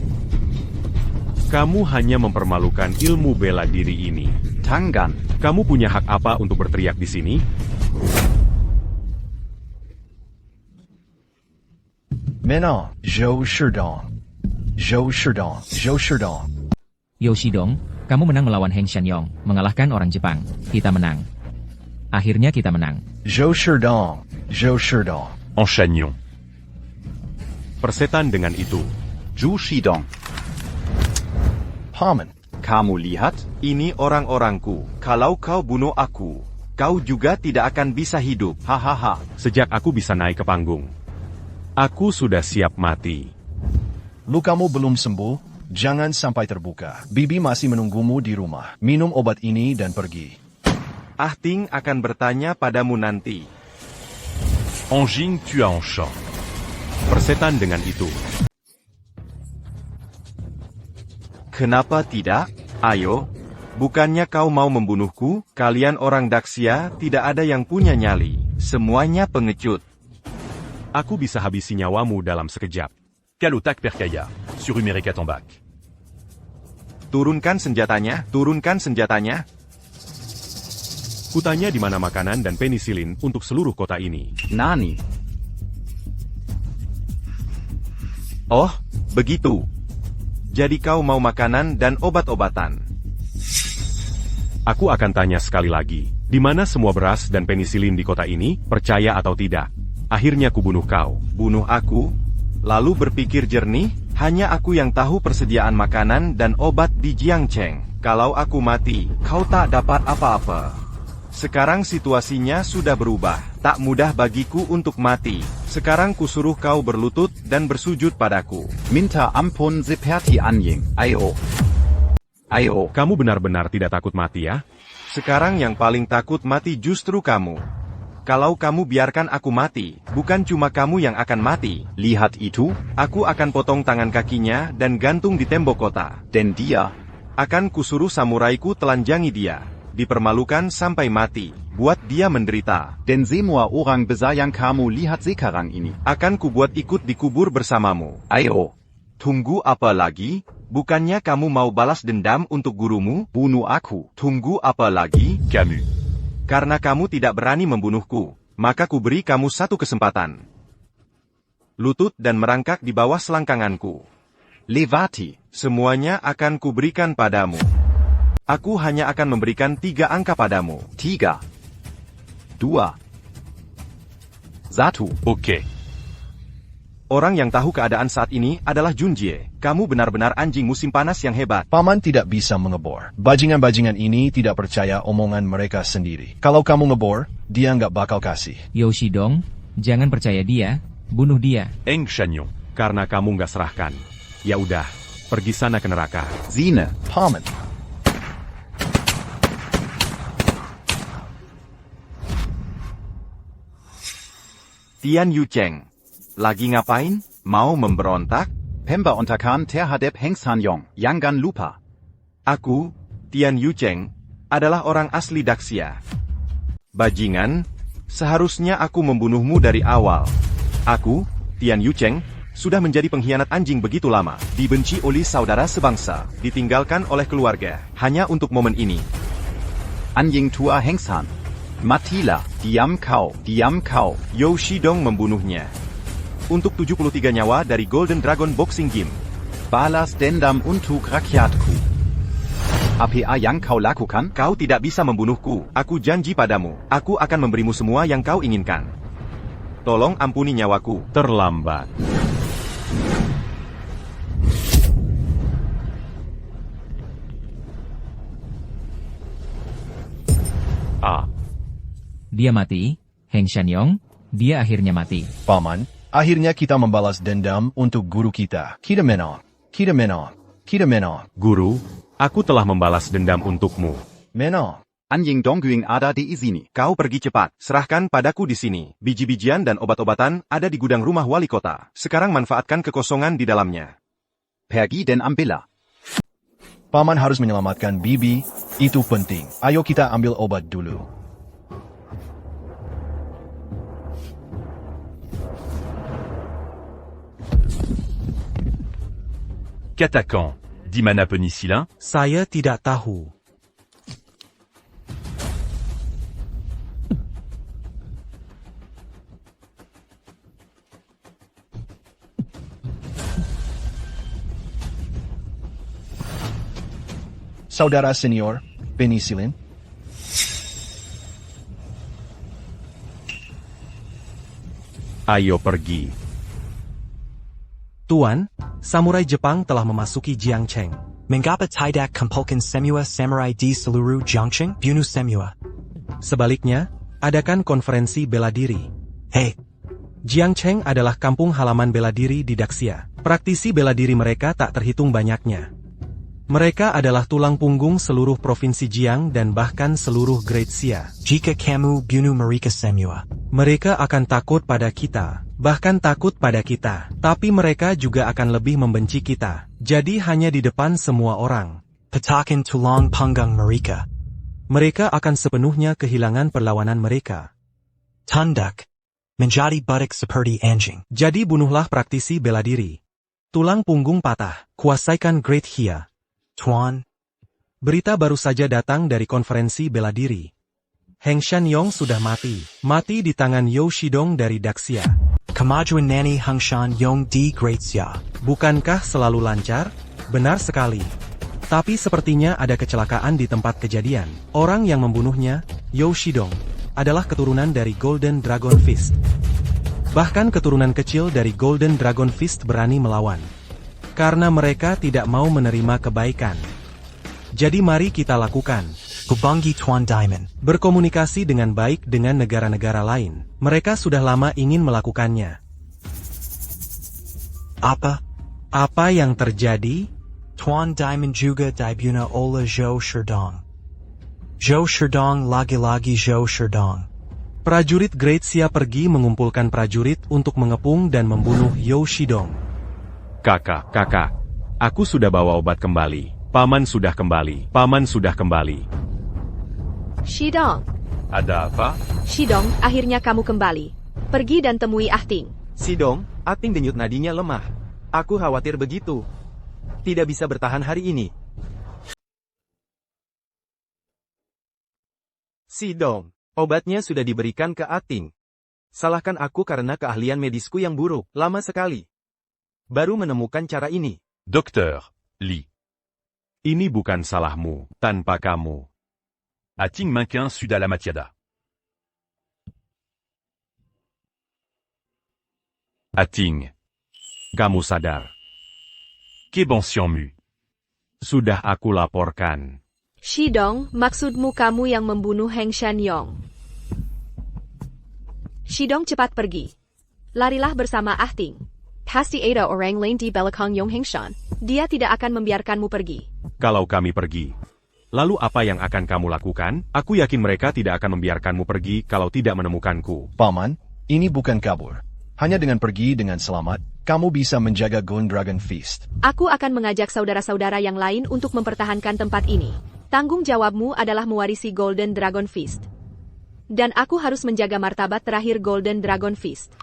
Kamu hanya mempermalukan ilmu bela diri ini. Tangan. Kamu punya hak apa untuk berteriak di sini? Menang. Zhou Shidong. Yo Shidong, kamu menang melawan Heng Shanyong, mengalahkan orang Jepang. Kita menang. Akhirnya kita menang. Zhou Shidong. Enchagnon. Persetan dengan itu. Zhu Shidong. Paman. Kamu lihat? Ini orang-orangku. Kalau kau bunuh aku, kau juga tidak akan bisa hidup. Hahaha. Sejak aku bisa naik ke panggung, aku sudah siap mati. Lukamu belum sembuh, jangan sampai terbuka. Bibi masih menunggumu di rumah. Minum obat ini dan pergi. Ah Ting akan bertanya padamu nanti. Anjing tua en champ. Persetan dengan itu. Kenapa tidak? Ayo. Bukannya kau mau membunuhku? Kalian orang Daxia tidak ada yang punya nyali. Semuanya pengecut. Aku bisa habisi nyawamu dalam sekejap. Kalotak Perkaya, sur Umereka Tombak. Turunkan senjatanya, turunkan senjatanya. Kutanya di mana makanan dan penisilin untuk seluruh kota ini. Nani. Oh, begitu. Jadi kau mau makanan dan obat-obatan. Aku akan tanya sekali lagi, di mana semua beras dan penisilin di kota ini, percaya atau tidak? Akhirnya kubunuh kau. Bunuh aku? Lalu berpikir jernih? Hanya aku yang tahu persediaan makanan dan obat di Jiangcheng. Kalau aku mati, kau tak dapat apa-apa. Sekarang situasinya sudah berubah. Tak mudah bagiku untuk mati. Sekarang kusuruh kau berlutut dan bersujud padaku. Minta ampun seperti anjing. Ayo. Ayo. Kamu benar-benar tidak takut mati ya? Sekarang yang paling takut mati justru kamu. Kalau kamu biarkan aku mati, bukan cuma kamu yang akan mati. Lihat itu. Aku akan potong tangan kakinya dan gantung di tembok kota. Dan dia. Akan kusuruh samuraiku telanjangi dia. Dipermalukan sampai mati. Buat dia menderita. Dan semua orang besar yang kamu lihat sekarang ini. Akan kubuat ikut dikubur bersamamu. Ayo. Tunggu apa lagi? Bukannya kamu mau balas dendam untuk gurumu? Bunuh aku. Tunggu apa lagi? Camus. Karena kamu tidak berani membunuhku, maka ku beri kamu satu kesempatan. Lutut dan merangkak di bawah selangkanganku. Lewati. Semuanya akan kuberikan padamu. Aku hanya akan memberikan 3 angka padamu. 3, 2, 1. Ok. Orang yang tahu keadaan saat ini adalah Junjie. Kamu benar-benar anjing musim panas yang hebat. Paman tidak bisa mengebor. Bajingan-bajingan ini tidak percaya omongan mereka sendiri. Kalau kamu ngebor, dia nggak bakal kasih. Yoshidong, jangan percaya dia, bunuh dia. Eng Shanyon. Karena kamu nggak serahkan. Ya udah, pergi sana ke neraka. Zine. Paman. Tian Yucheng. Lagi ngapain? Mau memberontak? Pemberontakan terhadap Heng Sanyong, Jangan lupa. Aku, Tian Yucheng, adalah orang asli Daxia. Bajingan, seharusnya aku membunuhmu dari awal. Aku, Tian Yucheng, sudah menjadi pengkhianat anjing begitu lama. Dibenci oleh saudara sebangsa, ditinggalkan oleh keluarga, hanya untuk momen ini. Anjing tua Heng San. Matilah, diam kau, diam kau. Yoshidong membunuhnya. Untuk 73 nyawa dari Golden Dragon Boxing Gym. Balas dendam untuk rakyatku. Apa yang kau lakukan? Kau tidak bisa membunuhku. Aku janji padamu. Aku akan memberimu semua yang kau inginkan. Tolong ampuni nyawaku. Terlambat. Dia mati, Heng Sanyong, dia akhirnya mati. Paman, akhirnya kita membalas dendam untuk guru kita. Kita menang. Kita menang. Kita menang. Guru, aku telah membalas dendam untukmu. Menang. Anjing Dongguing ada di sini. Kau pergi cepat. Serahkan padaku di sini. Biji-bijian dan obat-obatan ada di gudang rumah wali kota. Sekarang manfaatkan kekosongan di dalamnya. Pergi dan ambillah. Paman harus menyelamatkan Bibi. Itu penting. Ayo kita ambil obat dulu. Katakan, di mana penicillin? Saya tidak tahu. Saudara senior, penicillin. Ayo pergi. Tuan, samurai Jepang telah memasuki Jiangcheng. Mengapa tidak kumpulkan semua samurai di seluruh Jiangcheng? Bunuh semua. Sebaliknya, adakan konferensi bela diri. Hei, Jiangcheng adalah kampung halaman bela diri di Daxia. Praktisi bela diri mereka tak terhitung banyaknya. Mereka adalah tulang punggung seluruh provinsi Jiang dan bahkan seluruh Great Xia. jika kamu bunuh mereka semua, Mereka akan takut pada kita, bahkan takut pada kita. Tapi mereka juga akan lebih membenci kita. Jadi hanya di depan semua orang. patakan tulang punggung mereka. Mereka akan sepenuhnya kehilangan perlawanan mereka. Tundak. Menjadi budak seperti anjing. Jadi bunuhlah praktisi bela diri. Tulang punggung patah, kuasaikan Great Xia. Tuan, Berita baru saja datang dari konferensi bela diri. Heng Shanyong sudah mati. Mati di tangan You Shidong dari Daxia. kemajuan Nani Hengshan Yong di Great Xia. Bukankah selalu lancar? Benar sekali. Tapi sepertinya ada kecelakaan di tempat kejadian. Orang yang membunuhnya, You Shidong, adalah keturunan dari Golden Dragon Fist. Bahkan keturunan kecil dari Golden Dragon Fist berani melawan. Karena mereka tidak mau menerima kebaikan. Jadi mari kita lakukan. Hubungi Tuan Diamond. Berkomunikasi dengan baik dengan negara-negara lain. Mereka sudah lama ingin melakukannya. Apa? Apa yang terjadi? Tuan Diamond juga dibunuh oleh Zhou Sherdong. Zhou Sherdong lagi-lagi Zhou Sherdong. Prajurit Great Xia pergi mengumpulkan prajurit untuk mengepung dan membunuh You Shidong. Kakak, aku sudah bawa obat kembali. Paman sudah kembali. Paman sudah kembali. Shidong. Ada apa? Shidong, akhirnya kamu kembali. Pergi dan temui Ahting. Shidong, Ahting denyut nadinya lemah. Aku khawatir begitu. Tidak bisa bertahan hari ini. Shidong, obatnya sudah diberikan ke Ahting. Salahkan aku karena keahlian medisku yang buruk. Lama sekali. Baru menemukan cara ini. Docteur, Li. Ini bukan salahmu, tanpa kamu. Ating Minquin Sud à la Matiada. Ating. Kamu sadar. Que bon Xianmu. Sudah aku laporkan. Shidong, maksudmu kamu yang membunuh Heng Shanyong. Shidong cepat pergi. Larilah bersama Ahting. Pasti ada orang lain di belakang Yong Hengshan. Dia tidak akan membiarkanmu pergi. Kalau kami pergi, lalu apa yang akan kamu lakukan? Aku yakin mereka tidak akan membiarkanmu pergi kalau tidak menemukanku. Paman, ini bukan kabur. Hanya dengan pergi dengan selamat, kamu bisa menjaga Golden Dragon Feast. Aku akan mengajak saudara-saudara yang lain untuk mempertahankan tempat ini. Tanggung jawabmu adalah mewarisi Golden Dragon Feast. Dan aku harus menjaga martabat terakhir Golden Dragon Feast.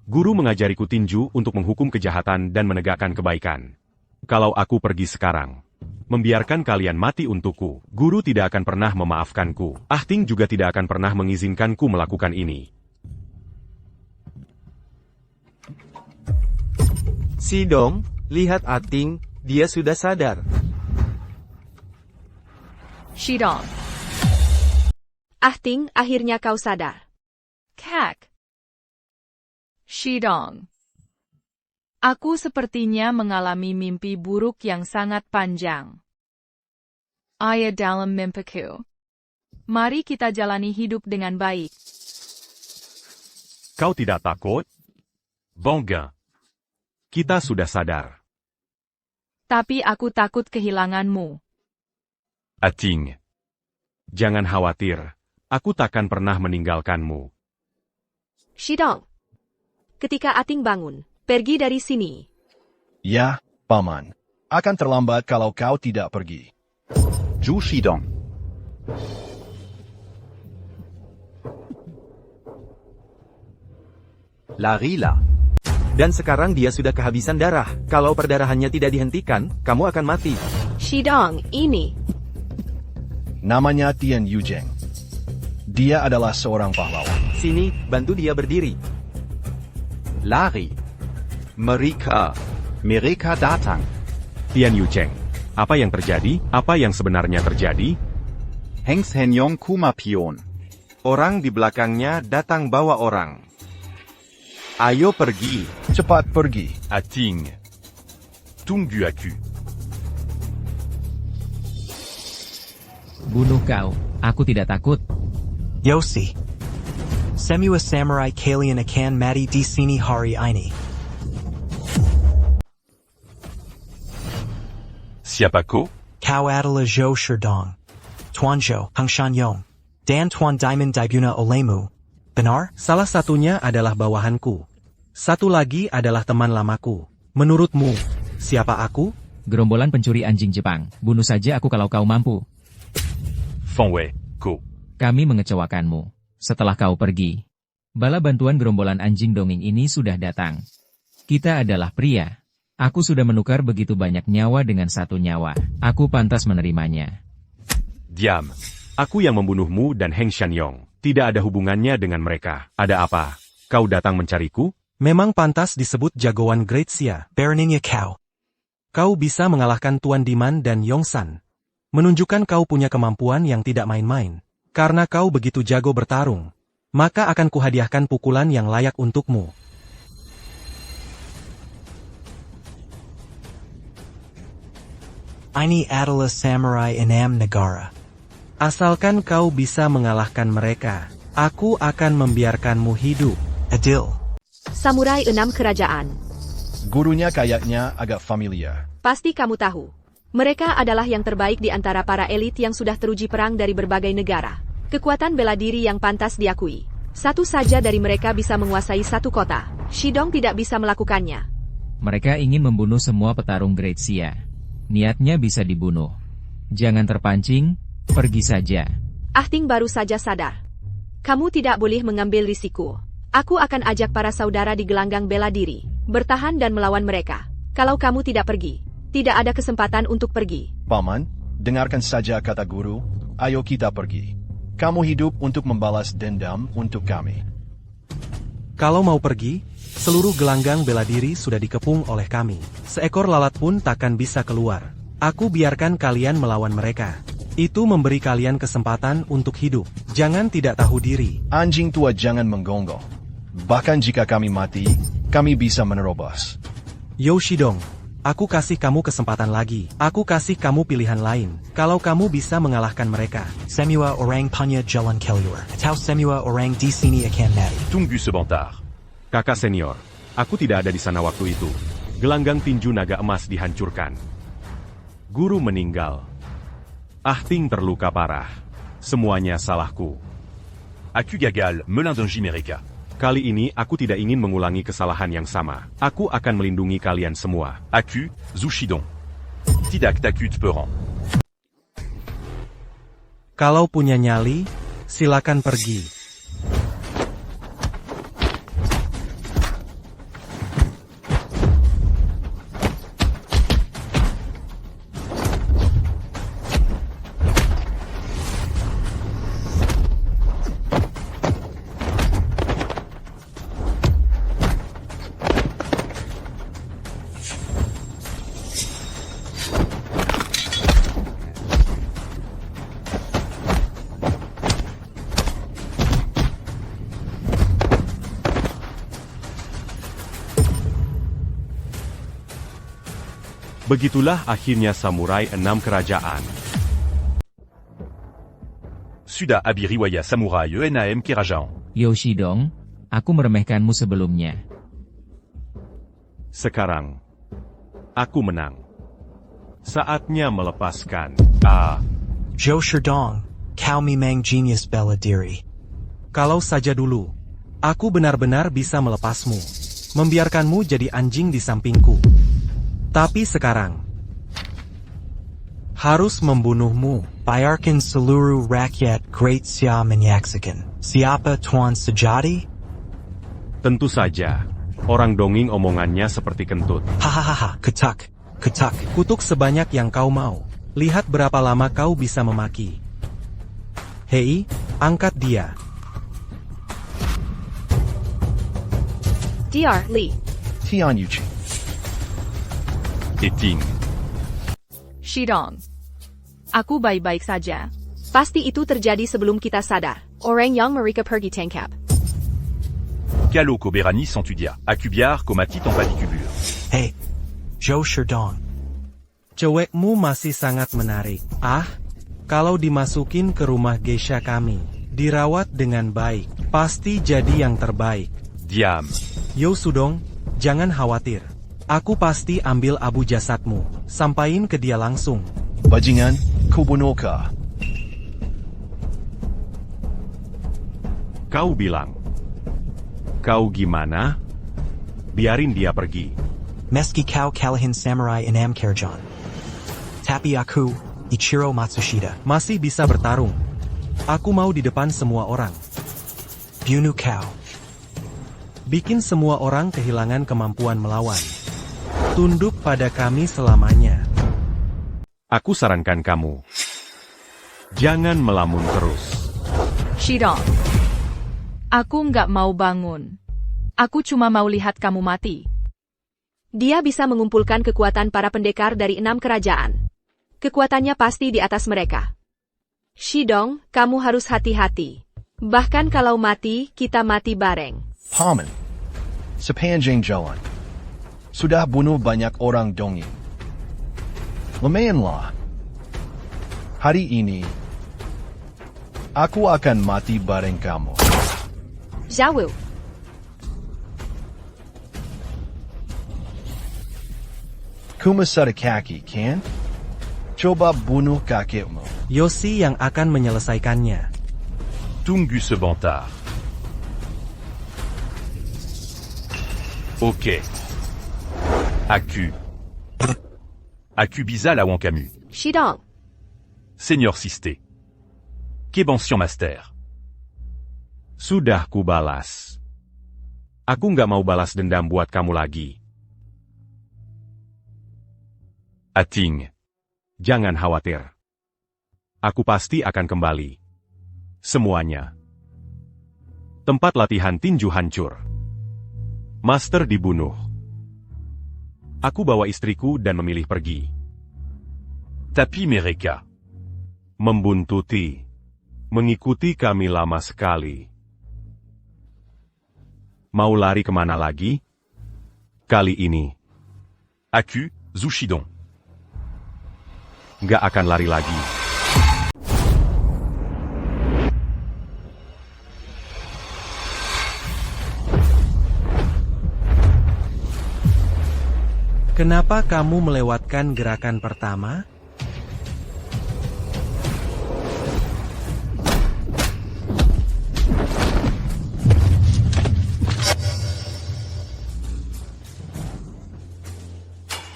Guru mengajariku tinju untuk menghukum kejahatan dan menegakkan kebaikan. Kalau aku pergi sekarang, membiarkan kalian mati untukku, guru tidak akan pernah memaafkanku. Ahting juga tidak akan pernah mengizinkanku melakukan ini. Shidong, lihat Ahting, dia sudah sadar. Shidong. Ahting, akhirnya kau sadar. Kak. Shidong. Aku sepertinya mengalami mimpi buruk yang sangat panjang. Ayah dalam mimpiku. Mari kita jalani hidup dengan baik. Kau tidak takut? Banguin. Kita sudah sadar. Tapi aku takut kehilanganmu. Ating. Jangan khawatir, aku takkan pernah meninggalkanmu. Shidong. Ketika Ahting bangun, pergi dari sini. Ya, Paman. Akan terlambat kalau kau tidak pergi. Zhu Shidong. Larilah. Dan sekarang dia sudah kehabisan darah. Kalau perdarahannya tidak dihentikan, kamu akan mati. Shidong, ini. Namanya Tian Yuzheng. Dia adalah seorang pahlawan. Sini, bantu dia berdiri. Lari. Mereka datang. Tian Yuzheng, apa yang terjadi? Apa yang sebenarnya terjadi? Heng Shanyong Kumapion. Orang di belakangnya datang bawa orang. Ayo pergi. Cepat pergi. Ating. Tunggu aku. Bunuh kau, aku tidak takut. Yosi. Semua samurai kalian akan mati di sini hari ini. Siapa kau? Kau adalah Zhou Shidong, Tuan Zhou, Heng Shanyong, dan Tuan Diamond Dibuna olehmu. Benar? Salah satunya adalah bawahanku. Satu lagi adalah teman lamaku. Menurutmu, siapa aku? Gerombolan pencuri anjing Jepang, bunuh saja aku kalau kau mampu. Fan Wei, kau. Kami mengecewakanmu. Setelah kau pergi, bala bantuan gerombolan anjing dongeng ini sudah datang. Kita adalah pria. Aku sudah menukar begitu banyak nyawa dengan satu nyawa. Aku pantas menerimanya. Diam. Aku yang membunuhmu dan Heng Shanyong. Tidak ada hubungannya dengan mereka. Ada apa? Kau datang mencariku? Memang pantas disebut jagoan Great Xia. Baroninnya kau. Kau bisa mengalahkan Tuan Diman dan Yongsan. Menunjukkan kau punya kemampuan yang tidak main-main. Karena kau begitu jago bertarung, maka akan kuhadiahkan pukulan yang layak untukmu. Ini adalah samurai enam negara. Asalkan kau bisa mengalahkan mereka, aku akan membiarkanmu hidup. Adil. Samurai 6 kerajaan. Gurunya kayaknya agak familiar. Pasti kamu tahu. Mereka adalah yang terbaik di antara para elit yang sudah teruji perang dari berbagai negara. Kekuatan bela diri yang pantas diakui. Satu saja dari mereka bisa menguasai satu kota. Shidong tidak bisa melakukannya. Mereka ingin membunuh semua petarung Great Xia. Niatnya bisa dibunuh. Jangan terpancing, pergi saja. Ahting baru saja sadar. Kamu tidak boleh mengambil risiko. Aku akan ajak para saudara di gelanggang bela diri, bertahan dan melawan mereka. Kalau kamu tidak pergi, tidak ada kesempatan untuk pergi. Paman, dengarkan saja kata guru, ayo kita pergi. Kamu hidup untuk membalas dendam untuk kami. Kalau mau pergi, seluruh gelanggang bela diri sudah dikepung oleh kami. Seekor lalat pun takkan bisa keluar. Aku biarkan kalian melawan mereka. Itu memberi kalian kesempatan untuk hidup. Jangan tidak tahu diri. Anjing tua jangan menggonggong. Bahkan jika kami mati, kami bisa menerobos. Yoshidong, aku kasih kamu kesempatan lagi. Aku kasih kamu pilihan lain. Kalau kamu bisa mengalahkan mereka. Semua orang punya jalan keluar. Atau semua orang di sini akan mati. Tunggu sebentar. Kakak senior, aku tidak ada di sana waktu itu. Gelanggang tinju naga emas dihancurkan. Guru meninggal. Ahting terluka parah. Semuanya salahku. Aku gagal, melindungi mereka. Kali ini aku tidak ingin mengulangi kesalahan yang sama. Aku akan melindungi kalian semua. Aku, Zhou Shidong. Tidak takut perang. Kalau punya nyali, silakan pergi. Begitulah akhirnya samurai 6 kerajaan. Sudah abi riwaya samurai ENAM kerajaan. Yoshidong, aku meremehkanmu sebelumnya. Sekarang, aku menang. Saatnya melepaskan. Zhou Shidong, kau memang genius bela diri. Kalau saja dulu, aku benar-benar bisa melepasmu. Membiarkanmu jadi anjing di sampingku. Tapi sekarang, harus membunuhmu. Biarkan seluruh rakyat Great Xia menyaksikan siapa Tuan sejati. Tentu saja, orang dongeng omongannya seperti kentut. Hahaha, ketak, ketak. Kutuk sebanyak yang kau mau. Lihat berapa lama kau bisa memaki. Hei, angkat dia. Dr. Lee. Tian Yuchi. Ting. Shidong. Aku baik-baik saja. Pasti itu terjadi sebelum kita sadar. Orang yang mereka pergi tangkap. Kalo ko berani sans tu dia. Aku biar ko mati tanpa dikubur. Hey, Zhou Shidong. Cewekmu masih sangat menarik. Kalau dimasukin ke rumah geisha kami, dirawat dengan baik, pasti jadi yang terbaik. Diam. Yo Shudong, jangan khawatir. Aku pasti ambil abu jasadmu, sampain ke dia langsung. Bajingan, kubunuh ka. Kau bilang. Kau gimana? Biarin dia pergi. Meski kau kalahin samurai in Amkerjon. Tapi aku, Ichiro Matsushita. Masih bisa bertarung. Aku mau di depan semua orang. Bunuh kau. Bikin semua orang kehilangan kemampuan melawan. Tunduk pada kami selamanya. Aku sarankan kamu. Jangan melamun terus. Shidong. Aku nggak mau bangun. Aku cuma mau lihat kamu mati. Dia bisa mengumpulkan kekuatan para pendekar dari 6 kerajaan. Kekuatannya pasti di atas mereka. Shidong, kamu harus hati-hati. Bahkan kalau mati, kita mati bareng. Paman, sepanjang jalan, sudah bunuh banyak orang dongeng. Lumayanlah. Hari ini, aku akan mati bareng kamu. Zhao. Kumasada kaki, kan? Coba bunuh kakekmu. Yoshi yang akan menyelesaikannya. Tunggu sebentar. Ok. Aku bisa lawan kamu. Shidong. Seigneur Siste. Kebansion Master. Sudah kubalas. Aku nggak mau balas dendam buat kamu lagi. Ating. Jangan khawatir. Aku pasti akan kembali. Semuanya. Tempat latihan tinju hancur. Master dibunuh. Aku bawa istriku dan memilih pergi. Tapi mereka. Membuntuti. Mengikuti kami lama sekali. Mau lari kemana lagi? Kali ini. Aku, Zushidon. Nggak akan lari lagi. Kenapa kamu melewatkan gerakan pertama?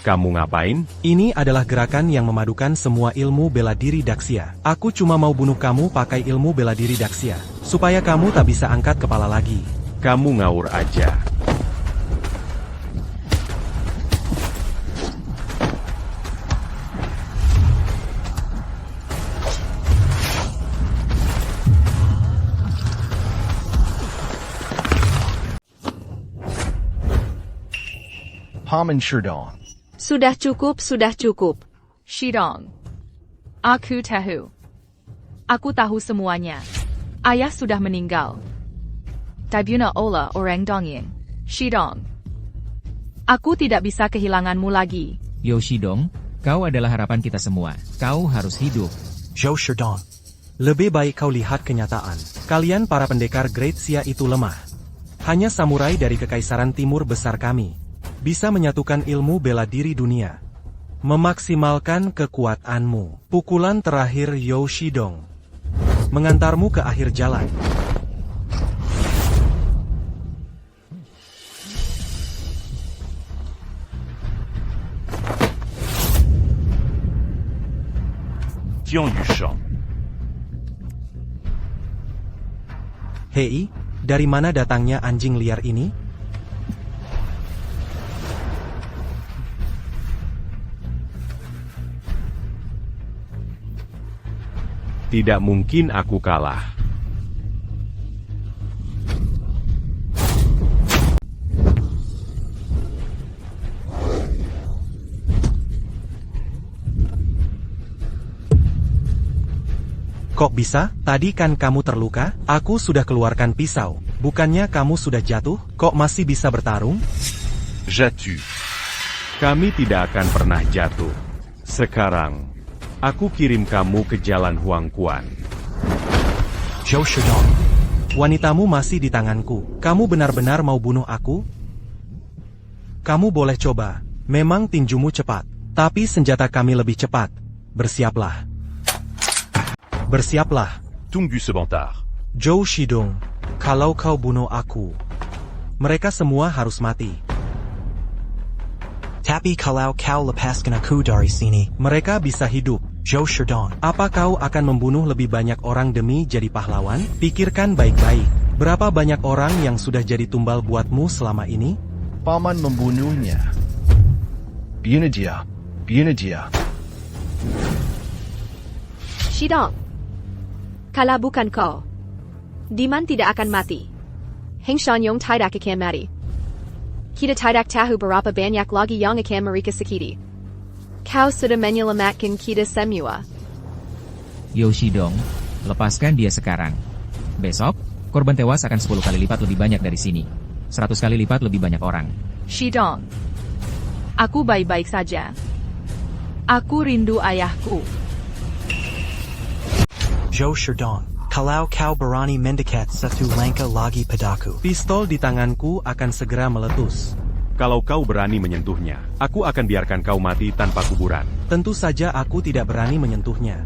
Kamu ngapain? Ini adalah gerakan yang memadukan semua ilmu bela diri Daxia. Aku cuma mau bunuh kamu pakai ilmu bela diri Daxia, supaya kamu tak bisa angkat kepala lagi. Kamu ngawur aja. Paman Shidong. Sudah cukup, sudah cukup. Shidong. Aku tahu. Aku tahu semuanya. Ayah sudah meninggal. Dibuna oleh orang dongeng. Shidong. Aku tidak bisa kehilanganmu lagi. Yo Shidong, kau adalah harapan kita semua. Kau harus hidup. Zhao Shidong. Lebih baik kau lihat kenyataan. Kalian para pendekar Great Xia itu lemah. Hanya samurai dari Kekaisaran Timur besar kami bisa menyatukan ilmu bela diri dunia. Memaksimalkan kekuatanmu. Pukulan terakhir Yo Shidong. Mengantarmu ke akhir jalan. Tian Yushang. Hei, dari mana datangnya anjing liar ini? Tidak mungkin aku kalah. Kok bisa? Tadi kan kamu terluka? Aku sudah keluarkan pisau. Bukannya kamu sudah jatuh? Kok masih bisa bertarung? Jatu. Kami tidak akan pernah jatuh. Sekarang, Aku kirim kamu ke jalan Huangquan. Zhou Shidong. Wanitamu masih di tanganku. Kamu benar-benar mau bunuh aku? Kamu boleh coba. Memang tinjumu cepat. Tapi senjata kami lebih cepat. Bersiaplah. Bersiaplah. Tunggu sebentar. Zhou Shidong. Kalau kau bunuh aku, mereka semua harus mati. Tapi kalau kau lepaskan aku dari sini, Mereka bisa hidup. Zhou Shidong. Apa kau akan membunuh lebih banyak orang demi jadi pahlawan? Pikirkan baik-baik. Berapa banyak orang yang sudah jadi tumbal buatmu selama ini? Paman membunuhnya. Bunuh dia. Bunuh dia. Shidong. Kalau bukan kau, Diman tidak akan mati. Heng Shanyong tidak akan mati. Kita tidak tahu berapa banyak lagi yang akan mereka sakiti. Kau sudah menyelamatkan kita semua. Yo Shidong, lepaskan dia sekarang. Besok, korban tewas akan 10 kali lipat lebih banyak dari sini. 100 kali lipat lebih banyak orang. Shidong. Aku baik-baik saja. Aku rindu ayahku. Zhou Shidong. Kalau kau berani mendekat satu langkah lagi padaku, Pistol di tanganku akan segera meletus. Kalau kau berani menyentuhnya, aku akan biarkan kau mati tanpa kuburan. Tentu saja aku tidak berani menyentuhnya.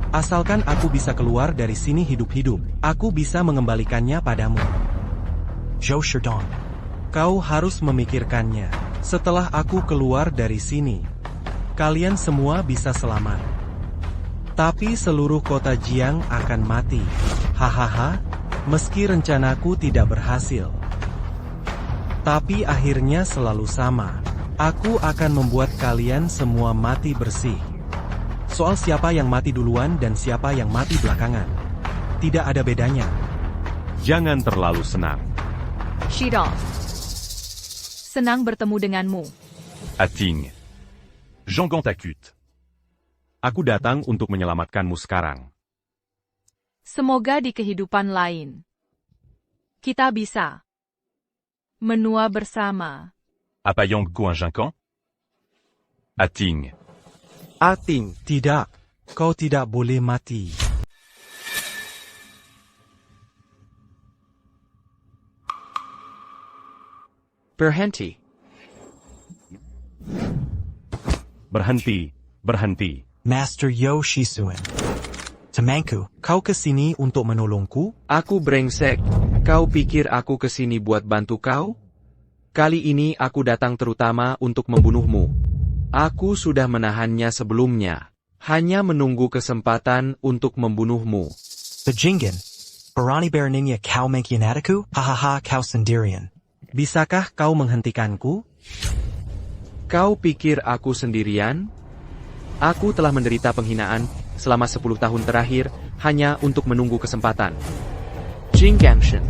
Asalkan aku bisa keluar dari sini hidup-hidup, aku bisa mengembalikannya padamu. Zhou Shidong. Kau harus memikirkannya. Setelah aku keluar dari sini, kalian semua bisa selamat. Tapi seluruh kota Jiang akan mati. Hahaha, meski rencanaku tidak berhasil. Tapi akhirnya selalu sama. Aku akan membuat kalian semua mati bersih. Soal siapa yang mati duluan dan siapa yang mati belakangan, tidak ada bedanya. Jangan terlalu senang. Shidong. Senang bertemu denganmu. Ating. Jean Gantakut. Aku datang untuk menyelamatkanmu sekarang. Semoga di kehidupan lain kita bisa menua bersama. Apayang Guanjincan. Ating. Ating, tidak. Kau tidak boleh mati. Berhenti. Berhenti, berhenti. Master Yo Shisuin. Temanku. Kau kesini untuk menolongku? Aku brengsek. Kau pikir aku kesini buat bantu kau? Kali ini aku datang terutama untuk membunuhmu. Aku sudah menahannya sebelumnya. Hanya menunggu kesempatan untuk membunuhmu. Bajingan. Berani beraninya kau mengkhianatiku? Hahaha kau sendirian. Bisakah kau menghentikanku? Kau pikir aku sendirian? Aku telah menderita penghinaan selama 10 tahun terakhir hanya untuk menunggu kesempatan. Jing Gangshen.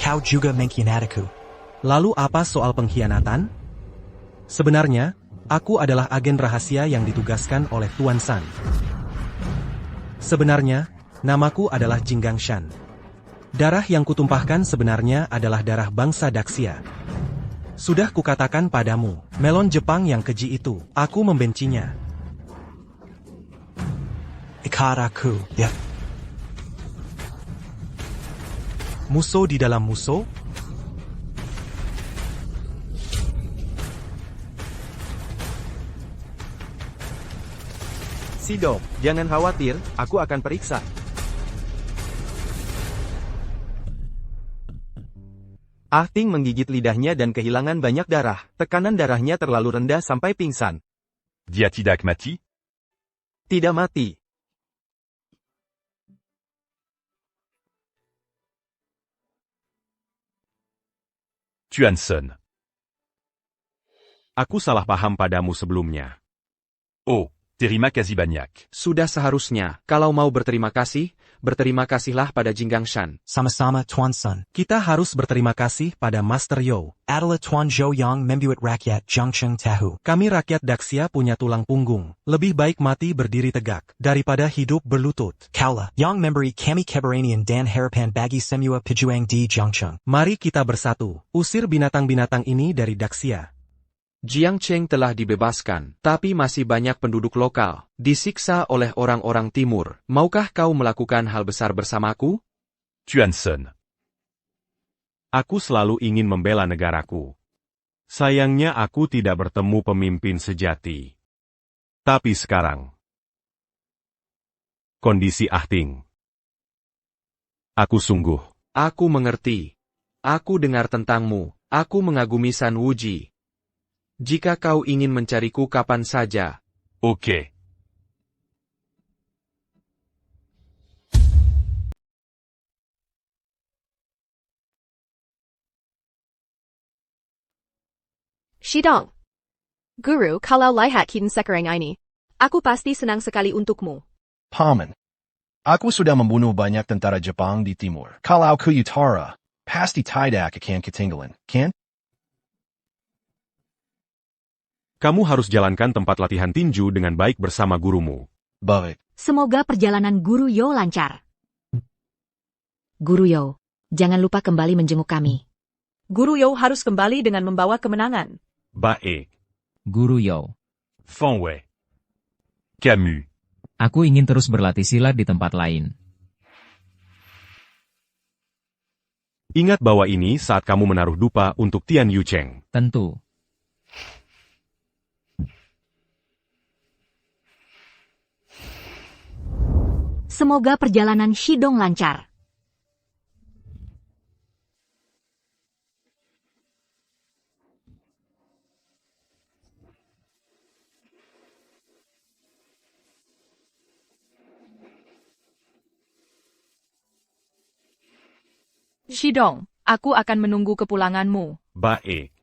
Kau juga mengkhianatiku. Lalu apa soal pengkhianatan? Sebenarnya, aku adalah agen rahasia yang ditugaskan oleh Tuan San. Sebenarnya, namaku adalah Jing Gangshan. Darah yang kutumpahkan sebenarnya adalah darah bangsa Daxia. Sudah kukatakan padamu, melon Jepang yang keji itu, aku membencinya. Ikat aku, ya. Musuh di dalam musuh? Shidong, jangan khawatir, aku akan periksa. Ahting menggigit lidahnya dan kehilangan banyak darah. Tekanan darahnya terlalu rendah sampai pingsan. Dia tidak mati? Tidak mati. Tuanson. Aku salah paham padamu sebelumnya. Oh, Terima kasih banyak. Sudah seharusnya, kalau mau berterima kasihlah pada Jinggang Shan. Sama-sama Tuan Sun. Kita harus berterima kasih pada Master Yo. Adalah Tuan Zhou yang membuat rakyat Zhongcheng tahu. Kami rakyat Daxia punya tulang punggung. Lebih baik mati berdiri tegak, daripada hidup berlutut. Kaulah, yang memberi kami keberanian dan harapan bagi semua pejuang di Zhongcheng. Mari kita bersatu, usir binatang-binatang ini dari Daxia. Jiang Cheng telah dibebaskan, tapi masih banyak penduduk lokal disiksa oleh orang-orang timur. Maukah kau melakukan hal besar bersamaku? Tuan Sun. Aku selalu ingin membela negaraku. Sayangnya aku tidak bertemu pemimpin sejati. Tapi sekarang, kondisi Ahting. Aku sungguh. Aku mengerti. Aku dengar tentangmu. Aku mengagumi San Wuji. Jika kau ingin mencariku kapan saja. Ok. Shidong. Guru, kalau lihat kita sekarang ini, aku pasti senang sekali untukmu. Paman. Aku sudah membunuh banyak tentara Jepang di timur. Kalau ke utara, pasti tidak akan ketinggalan, kan? Kamu harus jalankan tempat latihan tinju dengan baik bersama gurumu. Baik. Semoga perjalanan Guru Yo lancar. Guru Yo, jangan lupa kembali menjenguk kami. Guru Yo harus kembali dengan membawa kemenangan. Baik. Guru Yo. Fan Wei. Camus. Aku ingin terus berlatih silat di tempat lain. Ingat bahwa ini saat kamu menaruh dupa untuk Tian Yucheng. Tentu. Semoga perjalanan Shidong lancar. Shidong, aku akan menunggu kepulanganmu. Baik.